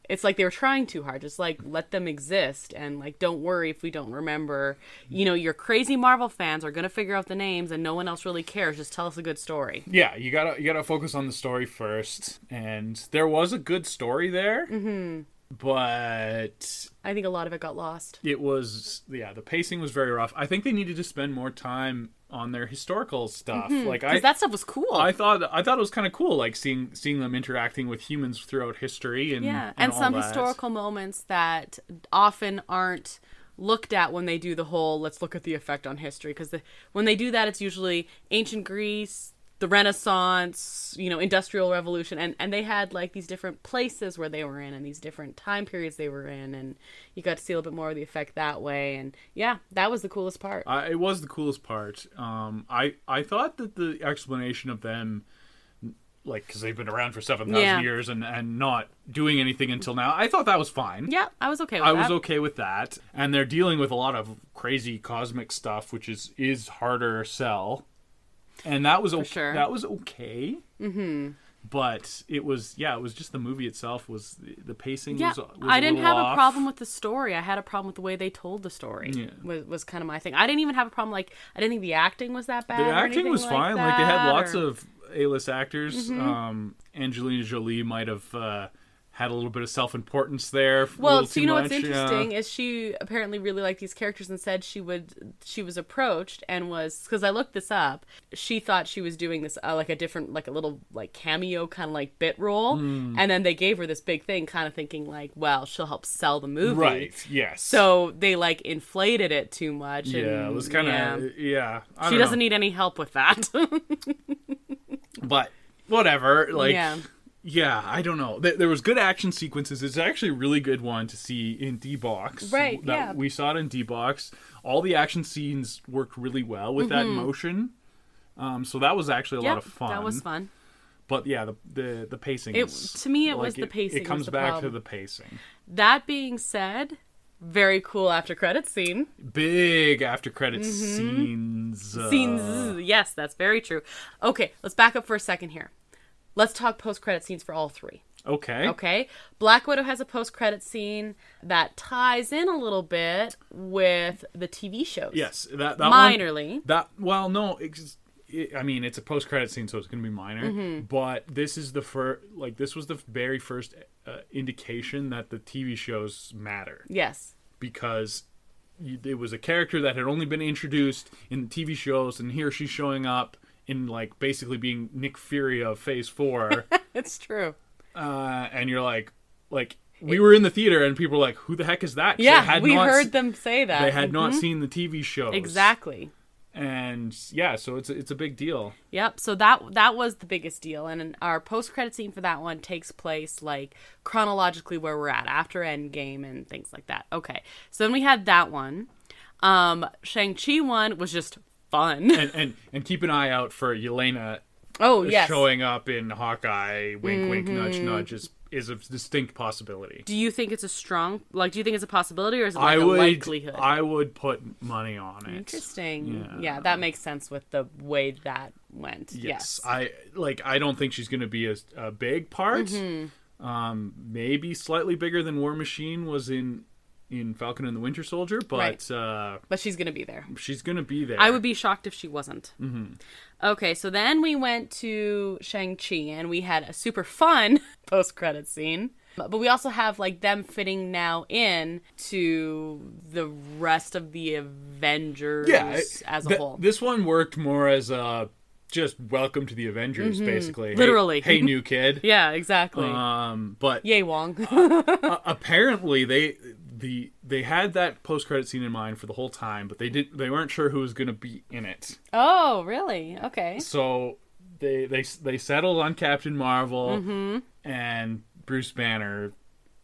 It's like they were trying too hard. Just like, let them exist, and like, don't worry if we don't remember. You know, your crazy Marvel fans are gonna figure out the names, and no one else really cares. Just tell us a good story. Yeah, you gotta focus on the story first, and there was a good story there, but I think a lot of it got lost. it was the pacing was very rough. I think they needed to spend more time on their historical stuff. Like Because that stuff was cool. I thought it was kind of cool, like seeing them interacting with humans throughout history and all some that. historical moments that often aren't looked at when they do the whole let's look at the effect on history, because when they do that, it's usually ancient Greece, the Renaissance, Industrial Revolution, and they had like these different places where they were in and these different time periods they were in, and you got to see a little bit more of the effect that way. And yeah, that was the coolest part. It was the coolest part. I thought that the explanation of them, like, because they've been around for 7,000 years and not doing anything until now, I thought that was fine. Yeah, I was okay with that. I was okay with that. And they're dealing with a lot of crazy cosmic stuff, which is harder sell. And that was okay. Sure. That was okay. But it was just the movie itself was the pacing was I didn't have off. a problem with the story. I had a problem with the way they told the story. Yeah. Was kind of my thing. I didn't even have a problem, like, I didn't think the acting was that bad. The acting was fine. Like, they had lots of of A-list actors. Angelina Jolie might have had a little bit of self-importance there. Well, so what's interesting is she apparently really liked these characters and said she was approached and was, because I looked this up, she thought she was doing this like a different, like a little like cameo kind of like bit role, and then they gave her this big thing, kind of thinking like, well, she'll help sell the movie. Right, yes. So they like inflated it too much. Yeah, it was kind of, She doesn't need any help with that. But whatever, like... Yeah, I don't know. There was good action sequences. It's actually a really good one to see in D-Box. Right, We saw it in D-Box. All the action scenes worked really well with that motion. So that was actually a lot of fun. That was fun. But yeah, the pacing to me, it was the pacing. It comes back to the pacing. That being said, very cool after credits scene. Big after credits scenes. Yes, that's very true. Okay, let's back up for a second here. Let's talk post-credit scenes for all three. Okay. Black Widow has a post-credit scene that ties in a little bit with the TV shows. Yes, that minorly. I mean, it's a post-credit scene, so it's going to be minor. But this is this was the very first indication that the TV shows matter. Yes, because it was a character that had only been introduced in the TV shows, and here she's showing up in, like, basically being Nick Fury of Phase 4. It's true. And you're like, we were in the theater and people were like, who the heck is that? Yeah, we heard them say that. They had not seen the TV shows. Exactly. And yeah, so it's a big deal. Yep. So that was the biggest deal. And our post-credit scene for that one takes place, like, chronologically where we're at after Endgame and things like that. Okay. So then we had that one. Shang-Chi one was just fun. And keep an eye out for Yelena showing up in Hawkeye. Wink, wink, nudge, nudge is a distinct possibility. Do you think it's do you think it's a possibility, or is it like a likelihood? I would put money on it. Interesting. Yeah, that makes sense with the way that went. Yes. I don't think she's going to be a big part. Maybe slightly bigger than War Machine was in in Falcon and the Winter Soldier, but but she's gonna be there. She's gonna be there. I would be shocked if she wasn't. Okay, so then we went to Shang-Chi, and we had a super fun post-credit scene. But we also have, like, them fitting now in to the rest of the Avengers as a whole. This one worked more as a just welcome to the Avengers, basically. Literally. Hey, new kid. Yeah, exactly. But yay, Wong. apparently they had that post-credit scene in mind for the whole time, but they weren't sure who was going to be in it. Oh, really? Okay. So they settled on Captain Marvel and Bruce Banner.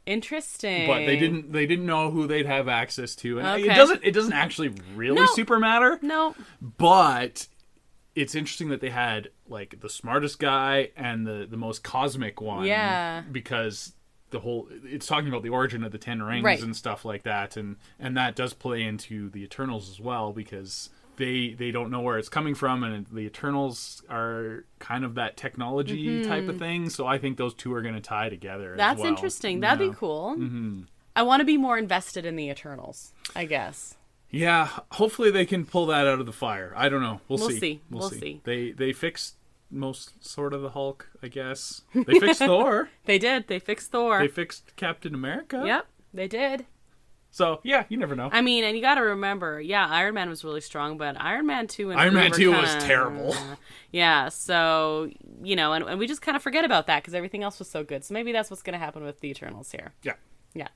Interesting. But they didn't know who they'd have access to, and Okay. it doesn't actually really super matter. No. But it's interesting that they had, like, the smartest guy and the most cosmic one. Yeah. Because it's talking about the origin of the Ten Rings and stuff like that, and that does play into the Eternals as well, because they don't know where it's coming from, and the Eternals are kind of that technology type of thing, so I think those two are going to tie together. That's as well. interesting. That'd be cool. I want to be more invested in the Eternals, I guess. Yeah, hopefully they can pull that out of the fire. I don't know. We'll see. We'll see. They fixed most sort of the Hulk, I guess. They fixed Thor. They did. They fixed Thor. They fixed Captain America. Yep, they did. So, yeah, you never know. I mean, and you got to remember, Iron Man was really strong, but Iron Man 2 and Iron Man 2 kinda, was terrible. Yeah, so, and we just kind of forget about that because everything else was so good. So maybe that's what's going to happen with the Eternals here. Yeah. Yeah.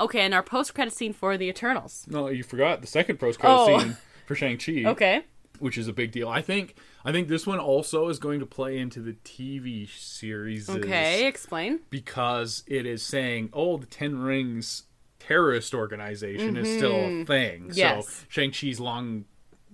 Okay, and our post-credit scene for the Eternals. No, you forgot the second post-credit scene for Shang-Chi. Okay. Which is a big deal. I think this one also is going to play into the TV series. Okay, explain. Because it is saying, the Ten Rings terrorist organization is still a thing. Yes. So Shang-Chi's long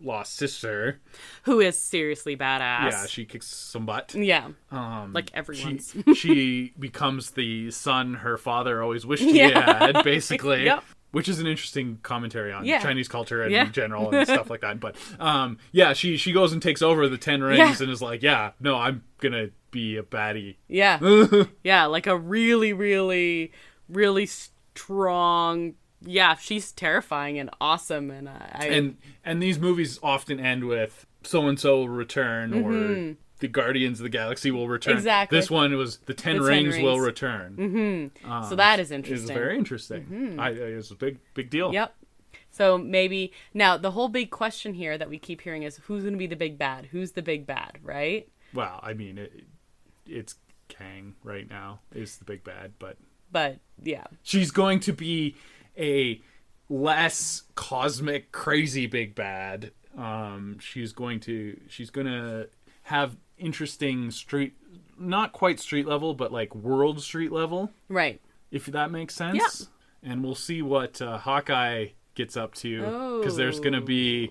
lost sister, who is seriously badass. Yeah, she kicks some butt. Yeah. Like everyone's. She becomes the son her father always wished he had, basically. Yep. Which is an interesting commentary on Yeah. Chinese culture and in general and stuff like that. But she goes and takes over the Ten Rings and is like, no, I'm gonna be a baddie. Yeah. Yeah, like a really, really, really strong. Yeah, she's terrifying and awesome, and these movies often end with so and so will return or the Guardians of the Galaxy will return. Exactly. This one was the Ten Rings will return. So that is interesting. It's very interesting. It's a big deal. Yep. So maybe now the whole big question here that we keep hearing is who's going to be the big bad? Who's the big bad, right? Well, I mean, it's Kang right now is the big bad, but yeah, she's going to be a less cosmic, crazy big bad. She's going to have interesting not quite street level, but like world street level, right? If that makes sense. Yeah. And we'll see what Hawkeye gets up to, because there's gonna be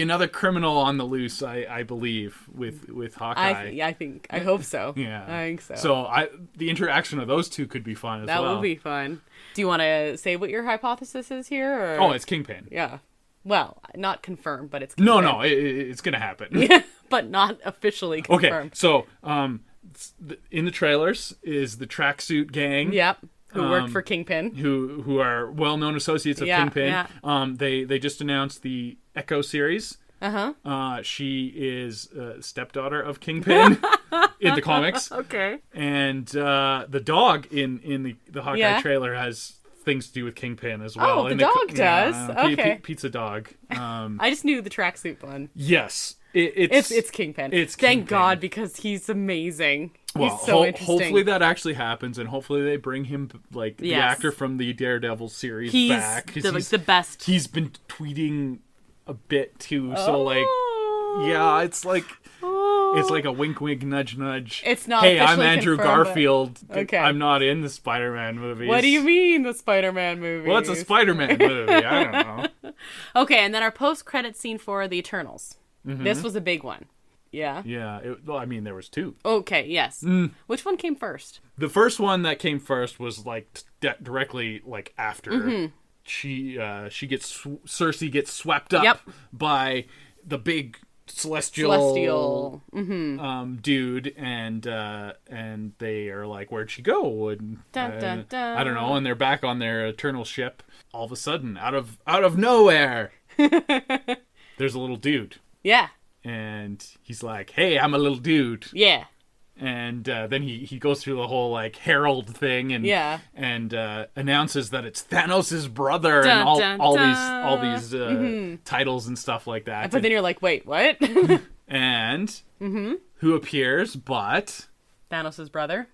another criminal on the loose, I believe, with Hawkeye. I hope so. Yeah, I think so. So the interaction of those two could be fun as well. That will be fun. Do you want to say what your hypothesis is here? Or? Oh, it's Kingpin. Yeah. Well, not confirmed, but it's Kingpin. No, it's gonna happen. Yeah, but not officially confirmed. Okay, so in the trailers is the tracksuit gang. Yep. Who worked for Kingpin. Who are well-known associates of Kingpin. Yeah. They just announced the Echo series. Uh-huh. She is stepdaughter of Kingpin in the comics. Okay. And the dog in the Hawkeye trailer has things to do with Kingpin as well. Oh, the dog does? Okay. Pizza dog. I just knew the tracksuit one. Yes. It's Kingpin. Thank God, because he's amazing. Well, he's so interesting. Hopefully that actually happons, and hopefully they bring him, like, the actor from the Daredevil series back. He's the best. He's been tweeting a bit, too, so, like, yeah, it's like a wink, wink, nudge, nudge. It's not Hey, I'm Andrew Garfield. Okay. I'm not in the Spider-Man movies. What do you mean, the Spider-Man movies? Well, it's a Spider-Man movie. I don't know. Okay, and then our post-credit scene for the Eternals. Mm-hmm. This was a big one. Yeah? Yeah. Well, I mean, there was two. Okay, yes. Which one came first? The first one that came first was, like, directly, like, after. Mm-hmm. Cersei gets swept up by the big celestial Mm-hmm. dude, and they are like, where'd she go? And Dun, dun, dun. I don't know. And they're back on their eternal ship. All of a sudden, out of nowhere, there's a little dude, Yeah. and he's like, "Hey, I'm a little dude." Yeah. And then he goes through the whole like herald thing and announces that it's Thanos' brother Dun, and all, dun, all dun. these titles and stuff like that. But then you're like, wait, what? And who appears but Thanos' brother?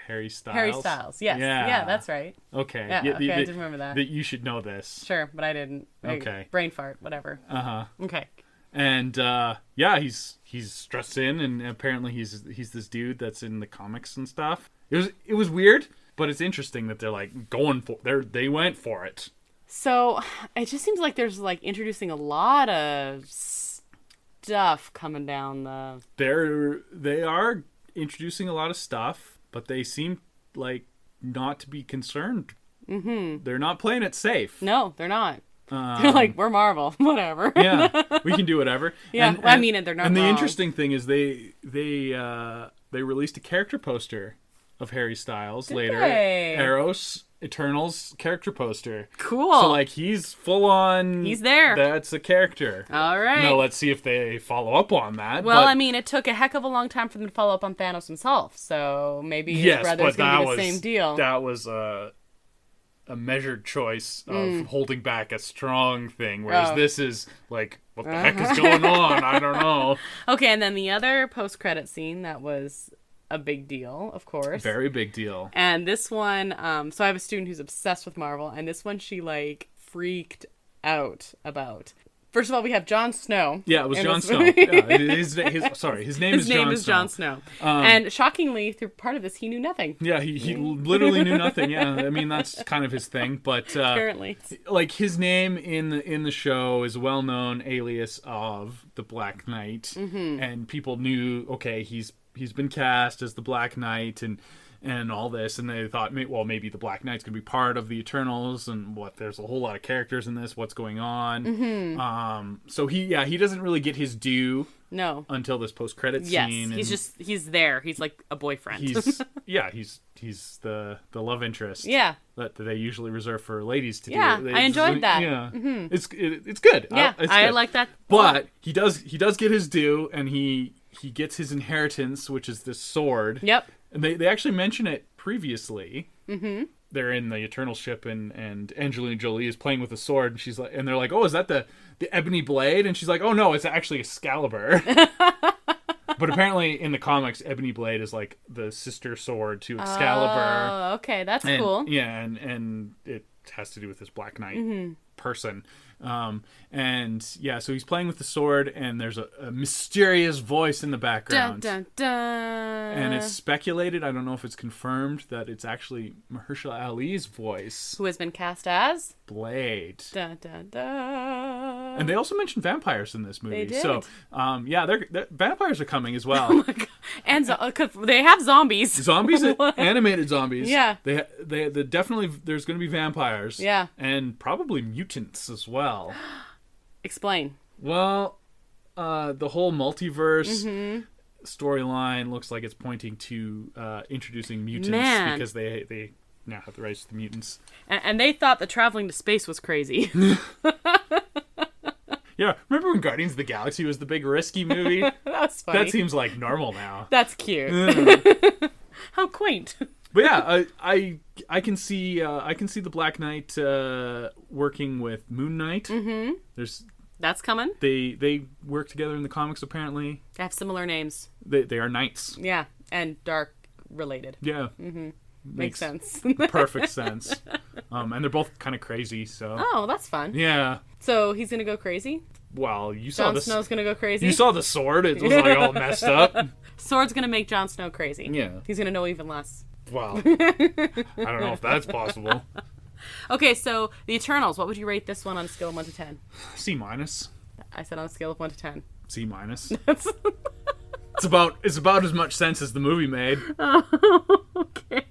Harry Styles. Harry Styles, yes. Yeah, that's right. Okay. Yeah, okay, I did remember that. You should know this. Sure, but I didn't. Okay. Brain fart, whatever. Uh-huh. Okay. And he's dressed in, and apparently he's this dude that's in the comics and stuff. It was weird, but it's interesting that they're like they went for it. So it just seems like there's like introducing a lot of stuff coming down the. They are introducing a lot of stuff, but they seem like not to be concerned. Mm-hmm. They're not playing it safe. No, they're not. They're like, we're Marvel, whatever. Yeah, we can do whatever. Yeah, and, I mean, they're not. And wrong. the interesting thing is they released a character poster of Harry Styles later. they? Eros Eternals character poster. Cool. So like he's full on. He's there. That's a character. All right. Now let's see if they follow up on that. Well, but, I mean, it took a heck of a long time for them to follow up on Thanos himself, so maybe his brother's going to be the same deal. That was a measured choice of holding back a strong thing, whereas this is like, what the heck is going on? I don't know. Okay, and then the other post-credit scene that was a big deal, of course. Very big deal. And this one, so I have a student who's obsessed with Marvel, and this one she like freaked out about. First of all, we have Jon Snow. Yeah, it was Jon Snow. movie. Yeah, his name His name is Jon Snow. And shockingly, through part of this, he knew nothing. Yeah, he literally knew nothing. Yeah, I mean that's kind of his thing. But Apparently, like his name in the show is a well-known alias of the Black Knight, and people knew, okay, he's been cast as the Black Knight and all this, and they thought, well, maybe the Black Knight's gonna be part of the Eternals, and there's a whole lot of characters in this. What's going on? So he doesn't really get his due. no. Until this post-credit Yes, scene. he's there. He's like a boyfriend. He's the love interest. yeah. That they usually reserve for ladies to do. Yeah, I enjoyed that. Yeah, it's good. Yeah, It's I good. like that. But he does get his due, and he gets his inheritance, which is this sword. Yep. And they actually mention it previously. Mm-hmm. They're in the Eternal ship, and Angelina Jolie is playing with a sword, and she's like, and they're like, "Oh, is that the ebony blade?" And she's like, "Oh no, it's actually Excalibur." But apparently, in the comics, ebony blade is like the sister sword to Excalibur. Oh, okay, that's And, cool. Yeah, and it has to do with this Black Knight person. And yeah, so he's playing with the sword, and there's a mysterious voice in the Dun, background. dun, dun. And it's speculated, I don't know if it's confirmed, that it's actually Mahershala Ali's voice, Who has been cast as? Blade. Dun, dun, dun. And they also mentioned vampires in this movie. They did. So, they're vampires are coming as well. And 'cause they have zombies. Zombies, animated zombies. Yeah. They definitely, there's going to be vampires. Yeah. And probably mutants as well. Explain. Well, the whole multiverse storyline looks like it's pointing to introducing mutants because they now have the rights to the mutants. And they thought that traveling to space was crazy. Yeah, remember when Guardians of the Galaxy was the big risky movie? That was funny. That seems like normal now. That's cute. How quaint. But yeah, I can see the Black Knight working with Moon Knight. Mm-hmm. That's coming. They work together in the comics apparently. They have similar names. They are knights. Yeah, and dark related. Yeah. Mm-hmm. Makes sense. Perfect sense. And they're both kind of crazy, so. Oh, that's fun. Yeah. So he's gonna go crazy? Well, you saw Jon Snow's gonna go crazy? You saw the sword. It was like all messed up. Sword's gonna make Jon Snow crazy. Yeah. He's gonna know even less. Wow. I don't know if that's possible. Okay, so the Eternals. What would you rate this one on a scale of 1 to 10? C minus. I said on a scale of 1 to 10. C minus. It's about as much sense as the movie made. Okay.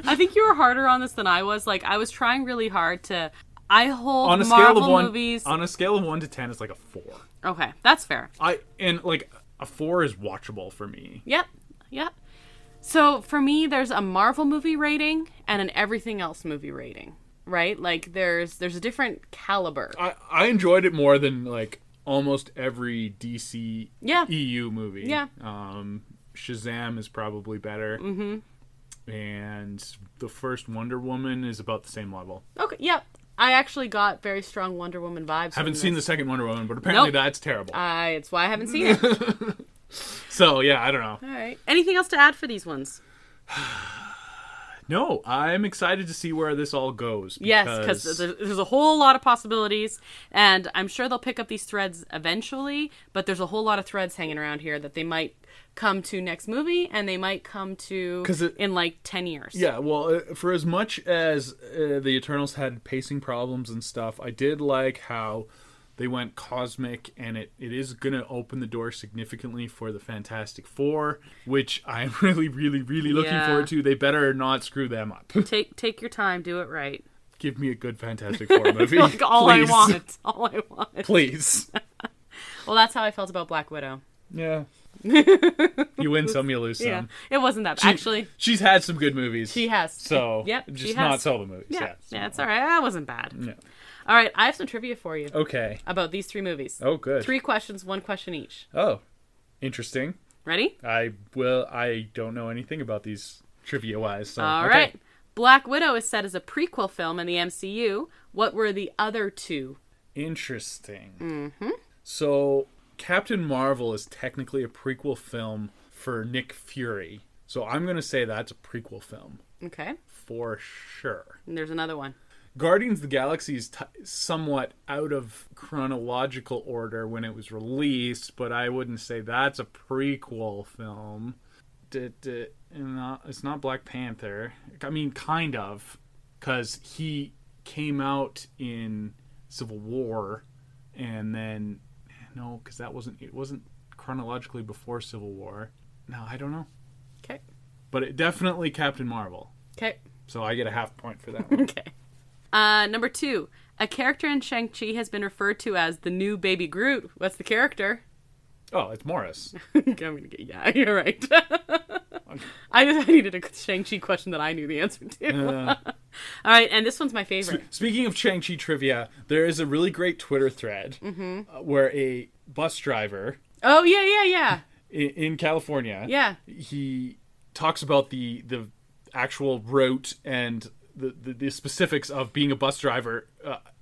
I think you were harder on this than I was. Like, I was trying really hard to. I hold on a Marvel scale of 1 movies. on a scale of 1 to 10, it's like a 4. Okay, that's fair. A 4 is watchable for me. Yep. So for me, there's a Marvel movie rating and an everything else movie rating, right? Like there's a different caliber. I enjoyed it more than like almost every DC Yeah. EU movie. Yeah. Shazam is probably better. Mm-hmm. And the first Wonder Woman is about the same level. Okay, yep. I actually got very strong Wonder Woman vibes. Haven't seen the second Wonder Woman, but apparently that's terrible. It's why I haven't seen it. So, yeah, I don't know. All right. Anything else to add for these ones? No, I'm excited to see where this all goes. Yes, because there's a whole lot of possibilities, and I'm sure they'll pick up these threads eventually, but there's a whole lot of threads hanging around here that they might come to next movie, and they might come to in like 10 years. Yeah, well, for as much as the Eternals had pacing problems and stuff, I did like how they went cosmic, and it is going to open the door significantly for the Fantastic Four, which I'm really, really, really looking forward to. They better not screw them up. Take your time, do it right. Give me a good Fantastic Four movie. Like all please. All I want. Please. Well, that's how I felt about Black Widow. Yeah. You win some, you lose some. Yeah, it wasn't that. Actually, she's had some good movies. She has. So, yep, just not solo movies. Yeah, it's all right. That wasn't bad. Yeah. All right, I have some trivia for you. Okay. About these 3 movies. Oh, good. 3 questions, 1 question each. Oh, interesting. Ready? I don't know anything about these trivia-wise. So, all right. Black Widow is set as a prequel film in the MCU. What were the other 2? Interesting. Mm-hmm. So, Captain Marvel is technically a prequel film for Nick Fury. So, I'm going to say that's a prequel film. Okay. For sure. And there's another one. Guardians of the Galaxy is somewhat out of chronological order when it was released, but I wouldn't say that's a prequel film. It's not Black Panther. I mean, kind of, because he came out in Civil War, and then no, because it wasn't chronologically before Civil War. No, I don't know. Okay. But it definitely Captain Marvel. Okay. So I get a half point for that one. Okay. Number 2. A character in Shang-Chi has been referred to as the new Baby Groot. What's the character? Oh, it's Morris. Yeah, you're right. I needed a Shang-Chi question that I knew the answer to. All right, and this one's my favorite. Speaking of Shang-Chi trivia, there is a really great Twitter thread where a bus driver... Oh, yeah. In California. Yeah. He talks about the actual route and the specifics of being a bus driver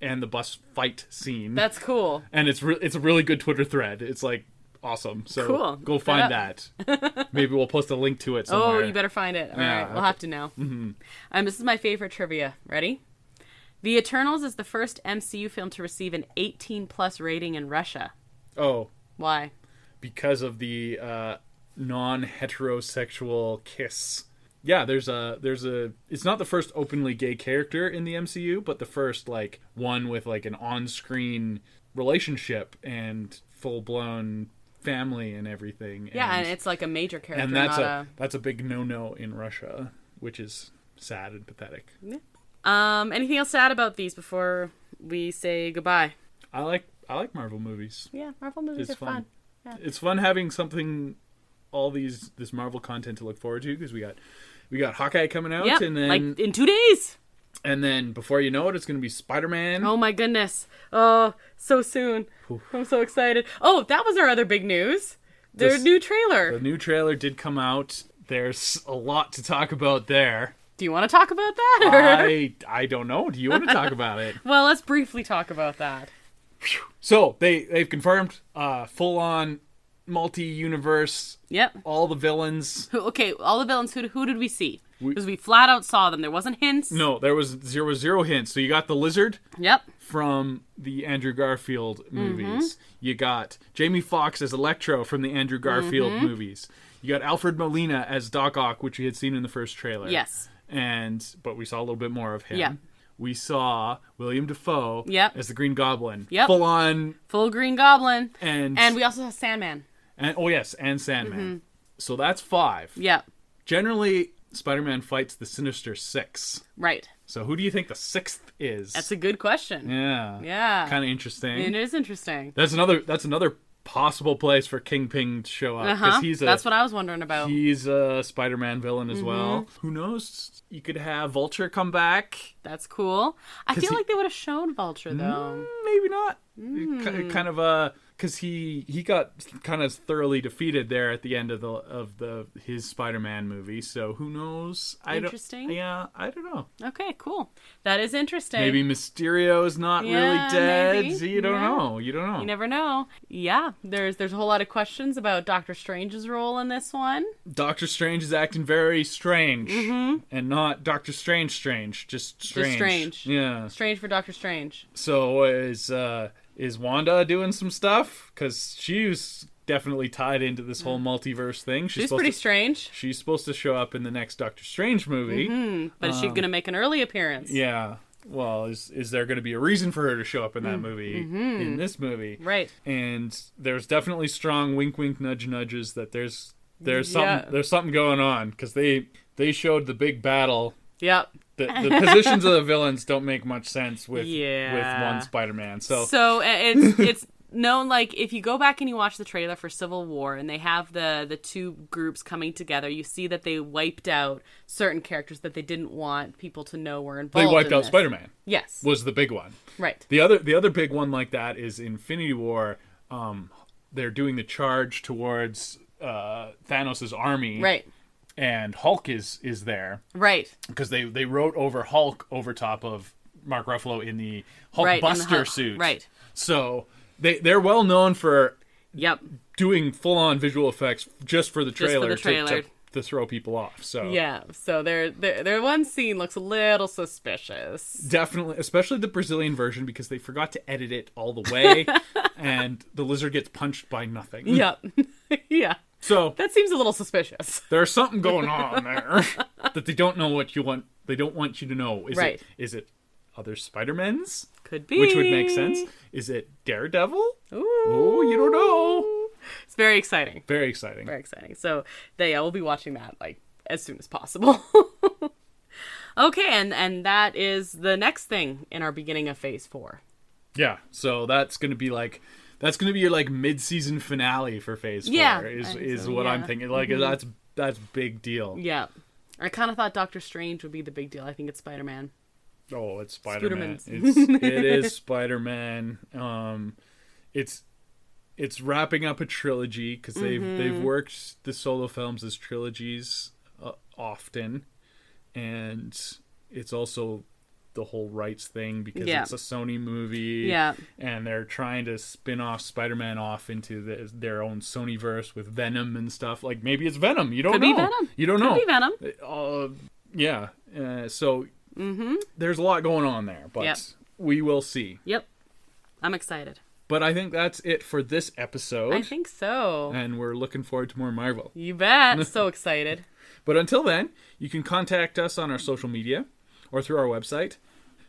and the bus fight scene. That's cool. And it's a really good Twitter thread. It's like awesome. So cool. Go find that. Maybe we'll post a link to it somewhere. Oh, you better find it. All right, we'll have to know. Mm-hmm. This is my favorite trivia. Ready? The Eternals is the first MCU film to receive an 18+ rating in Russia. Oh. Why? Because of the non-heterosexual kiss. Yeah, there's a it's not the first openly gay character in the MCU, but the first like one with like an on-screen relationship and full-blown family and everything. Yeah, and it's like a major character. And that's a big no-no in Russia, which is sad and pathetic. Yeah. Anything else to add about these before we say goodbye? I like Marvel movies. Yeah, Marvel movies are fun. Yeah. It's fun having this Marvel content to look forward to because we got Hawkeye coming out, and then like in 2 days. And then before you know it, it's going to be Spider-Man. Oh my goodness! Oh, so soon! Oof. I'm so excited. Oh, that was our other big news. Their new trailer. The new trailer did come out. There's a lot to talk about there. Do you want to talk about that? I don't know. Do you want to talk about it? Well, let's briefly talk about that. So they've confirmed full-on multi-universe. Yep. All the villains. Okay, all the villains. Who did we see? Because we flat out saw them. There wasn't hints. No, there was zero hints. So you got the Lizard. Yep. From the Andrew Garfield movies. You got Jamie Foxx as Electro from the Andrew Garfield movies. You got Alfred Molina as Doc Ock, which we had seen in the first trailer. Yes. But we saw a little bit more of him. Yeah. We saw William Dafoe as the Green Goblin. Yep. Full Green Goblin. And we also saw Sandman. And Sandman. So that's 5. Yeah. Generally, Spider-Man fights the Sinister Six. Right. So who do you think the sixth is? That's a good question. Yeah. Yeah. Kind of interesting. It is interesting. That's another possible place for Kingpin to show up. That's what I was wondering about. He's a Spider-Man villain as well. Who knows? You could have Vulture come back. That's cool. I feel like they would have shown Vulture, though. Maybe not. Kind of because he got kind of thoroughly defeated there at the end of his Spider-Man movie. So who knows? Interesting. I don't know. Okay, cool. That is interesting. Maybe Mysterio's not really dead. Maybe. You don't know. You don't know. You never know. Yeah, there's a whole lot of questions about Doctor Strange's role in this one. Doctor Strange is acting very strange, and not Doctor Strange, just strange. Just strange. Yeah, strange for Doctor Strange. So is Wanda doing some stuff? Because she's definitely tied into this whole multiverse thing. She's pretty strange. She's supposed to show up in the next Doctor Strange movie. But is she going to make an early appearance? Yeah. Well, is there going to be a reason for her to show up in that movie, in this movie? Right. And there's definitely strong wink, wink, nudge, nudges that there's something going on, because they showed the big battle. Yep. The positions of the villains don't make much sense with one Spider-Man. So it's known, like, if you go back and you watch the trailer for Civil War and they have the two groups coming together, you see that they wiped out certain characters that they didn't want people to know were involved. They wiped out Spider-Man. Yes. Was the big one. Right. The other big one like that is Infinity War. They're doing the charge towards Thanos' army. Right. And Hulk is there. Right. Because they wrote over Hulk over top of Mark Ruffalo in the Hulk Buster suit. Right. So they're well known for doing full-on visual effects just for the trailer, to throw people off. So yeah, so their one scene looks a little suspicious. Definitely, especially the Brazilian version, because they forgot to edit it all the way, and the lizard gets punched by nothing. Yep. Yeah. So that seems a little suspicious. There's something going on there that they don't know what you want. They don't want you to know. Is it other Spider-Mans? Could be. Which would make sense. Is it Daredevil? Ooh, you don't know. It's very exciting. Very exciting. Very exciting. So we'll be watching that like as soon as possible. Okay, and that is the next thing in our beginning of Phase 4. Yeah. So that's gonna be your like mid-season finale for Phase 4. Yeah, is what I'm thinking. Like that's big deal. Yeah. I kind of thought Doctor Strange would be the big deal. I think it's Spider-Man. Oh, it's Spider-Man. It is Spider-Man. It's wrapping up a trilogy, because they've worked the solo films as trilogies often, and it's also the whole rights thing, because it's a Sony movie, and they're trying to spin off Spider-Man off into their own Sonyverse with Venom and stuff. Like, maybe it's Venom. You don't know. Could be Venom. You don't know. Could be Venom. Yeah. So there's a lot going on there, but we will see. Yep. I'm excited. But I think that's it for this episode. I think so. And we're looking forward to more Marvel. You bet. So excited. But until then, you can contact us on our social media or through our website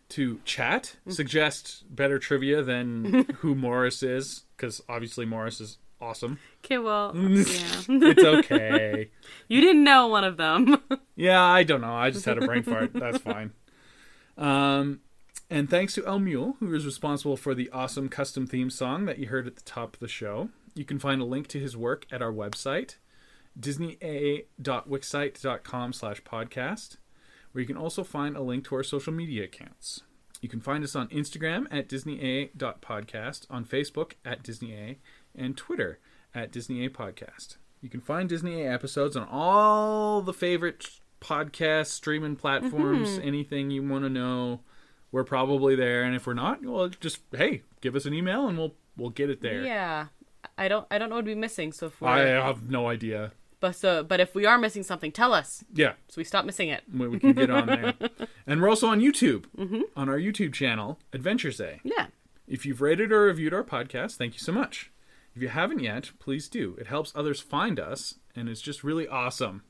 to chat, suggest better trivia than who Morris is, because obviously Morris is awesome. Okay, well, yeah. It's okay. You didn't know one of them. Yeah, I don't know. I just had a brain fart. That's fine. And thanks to El Mule, who is responsible for the awesome custom theme song that you heard at the top of the show. You can find a link to his work at our website, disneyaa.wixsite.com/podcast, where you can also find a link to our social media accounts. You can find us on Instagram at disneyaa.podcast, on Facebook at disneyaa, and Twitter at disneyapodcast. You can find Disney A episodes on all the favorite podcast streaming platforms. Anything you want to know, we're probably there. And if we're not, well, just give us an email and we'll get it there. Yeah, I don't know what we'd be missing. So if I have no idea. But if we are missing something, tell us. Yeah. So we stop missing it. We can get on there. And we're also on YouTube, on our YouTube channel, Adventures A. Yeah. If you've rated or reviewed our podcast, thank you so much. If you haven't yet, please do. It helps others find us, and it's just really awesome.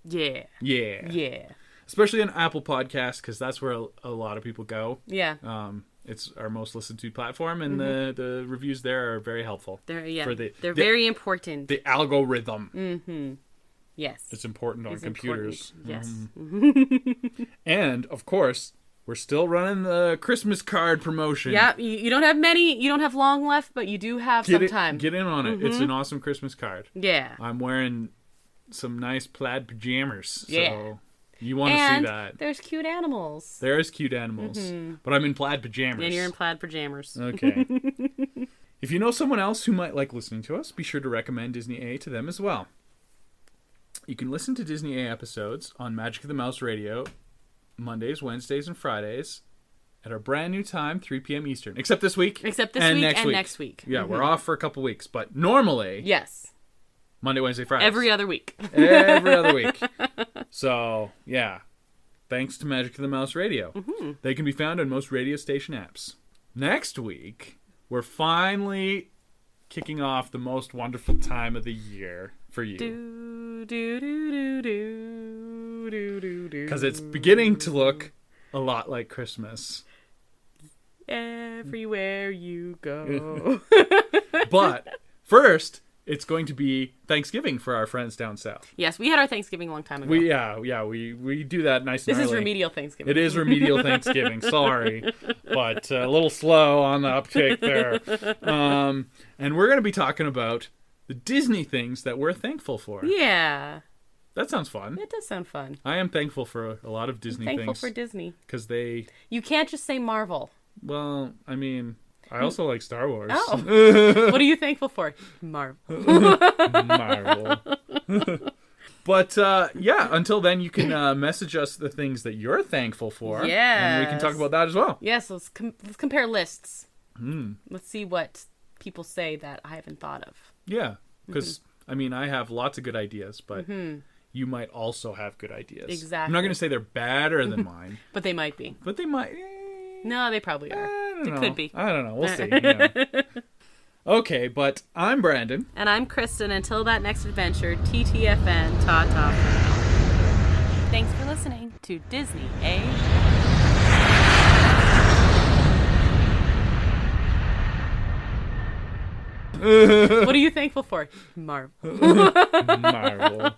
Yeah. Yeah. Yeah. Especially on Apple Podcasts, because that's where a lot of people go. Yeah. It's our most listened to platform, and the reviews there are very helpful. They're very important. The algorithm. Yes. It's important on It's computers. important. Yes. And, of course, we're still running the Christmas card promotion. Yeah, you don't have many, you don't have long left, but you do have some time. Get in on it. It's an awesome Christmas card. Yeah. I'm wearing some nice plaid pajamas. Yeah. So you want to see that. There's cute animals. There's cute animals. But I'm in plaid pajamas. And you're in plaid pajamas. Okay. If you know someone else who might like listening to us, be sure to recommend Disney A to them as well. You can listen to Disney A episodes on Magic of the Mouse Radio Mondays, Wednesdays, and Fridays at our brand new time, 3 p.m. Eastern. Except this week. Except this and week next and week. next week. Yeah, we're off for a couple weeks. But normally, Yes. Monday, Wednesday, Friday. Every other week. Every other week. So, yeah. Thanks to Magic of the Mouse Radio. They can be found on most radio station apps. Next week, we're finally kicking off the most wonderful time of the year for you. Because it's beginning to look a lot like Christmas. Everywhere you go. But first, it's going to be Thanksgiving for our friends down south. Yes, we had our Thanksgiving a long time ago. We do that nice and This is early. remedial Thanksgiving. It is remedial Thanksgiving. Sorry, but a little slow on the uptake there. And we're going to be talking about the Disney things that we're thankful for. Yeah. That sounds fun. It does sound fun. I am thankful for a lot of Disney Thankful things. for Disney. Because they, You can't just say Marvel. well, I mean, I also like Star Wars. Oh. What are you thankful for? Marvel. Marvel. But, yeah, until then, you can message us the things that you're thankful for. And we can talk about that as well. Yes, let's compare lists. Let's see what people say that I haven't thought of. Yeah, because, I mean, I have lots of good ideas, but you might also have good ideas. Exactly. I'm not going to say they're better than mine, But they might be. but they might. No, they probably are. I don't They know. could be. I don't know. We'll see. Yeah. Okay, but I'm Brandon. And I'm Kristen. Until that next adventure, TTFN, ta-ta for now. Thanks for listening to Disney, eh? What are you thankful for? Marvel. Marvel.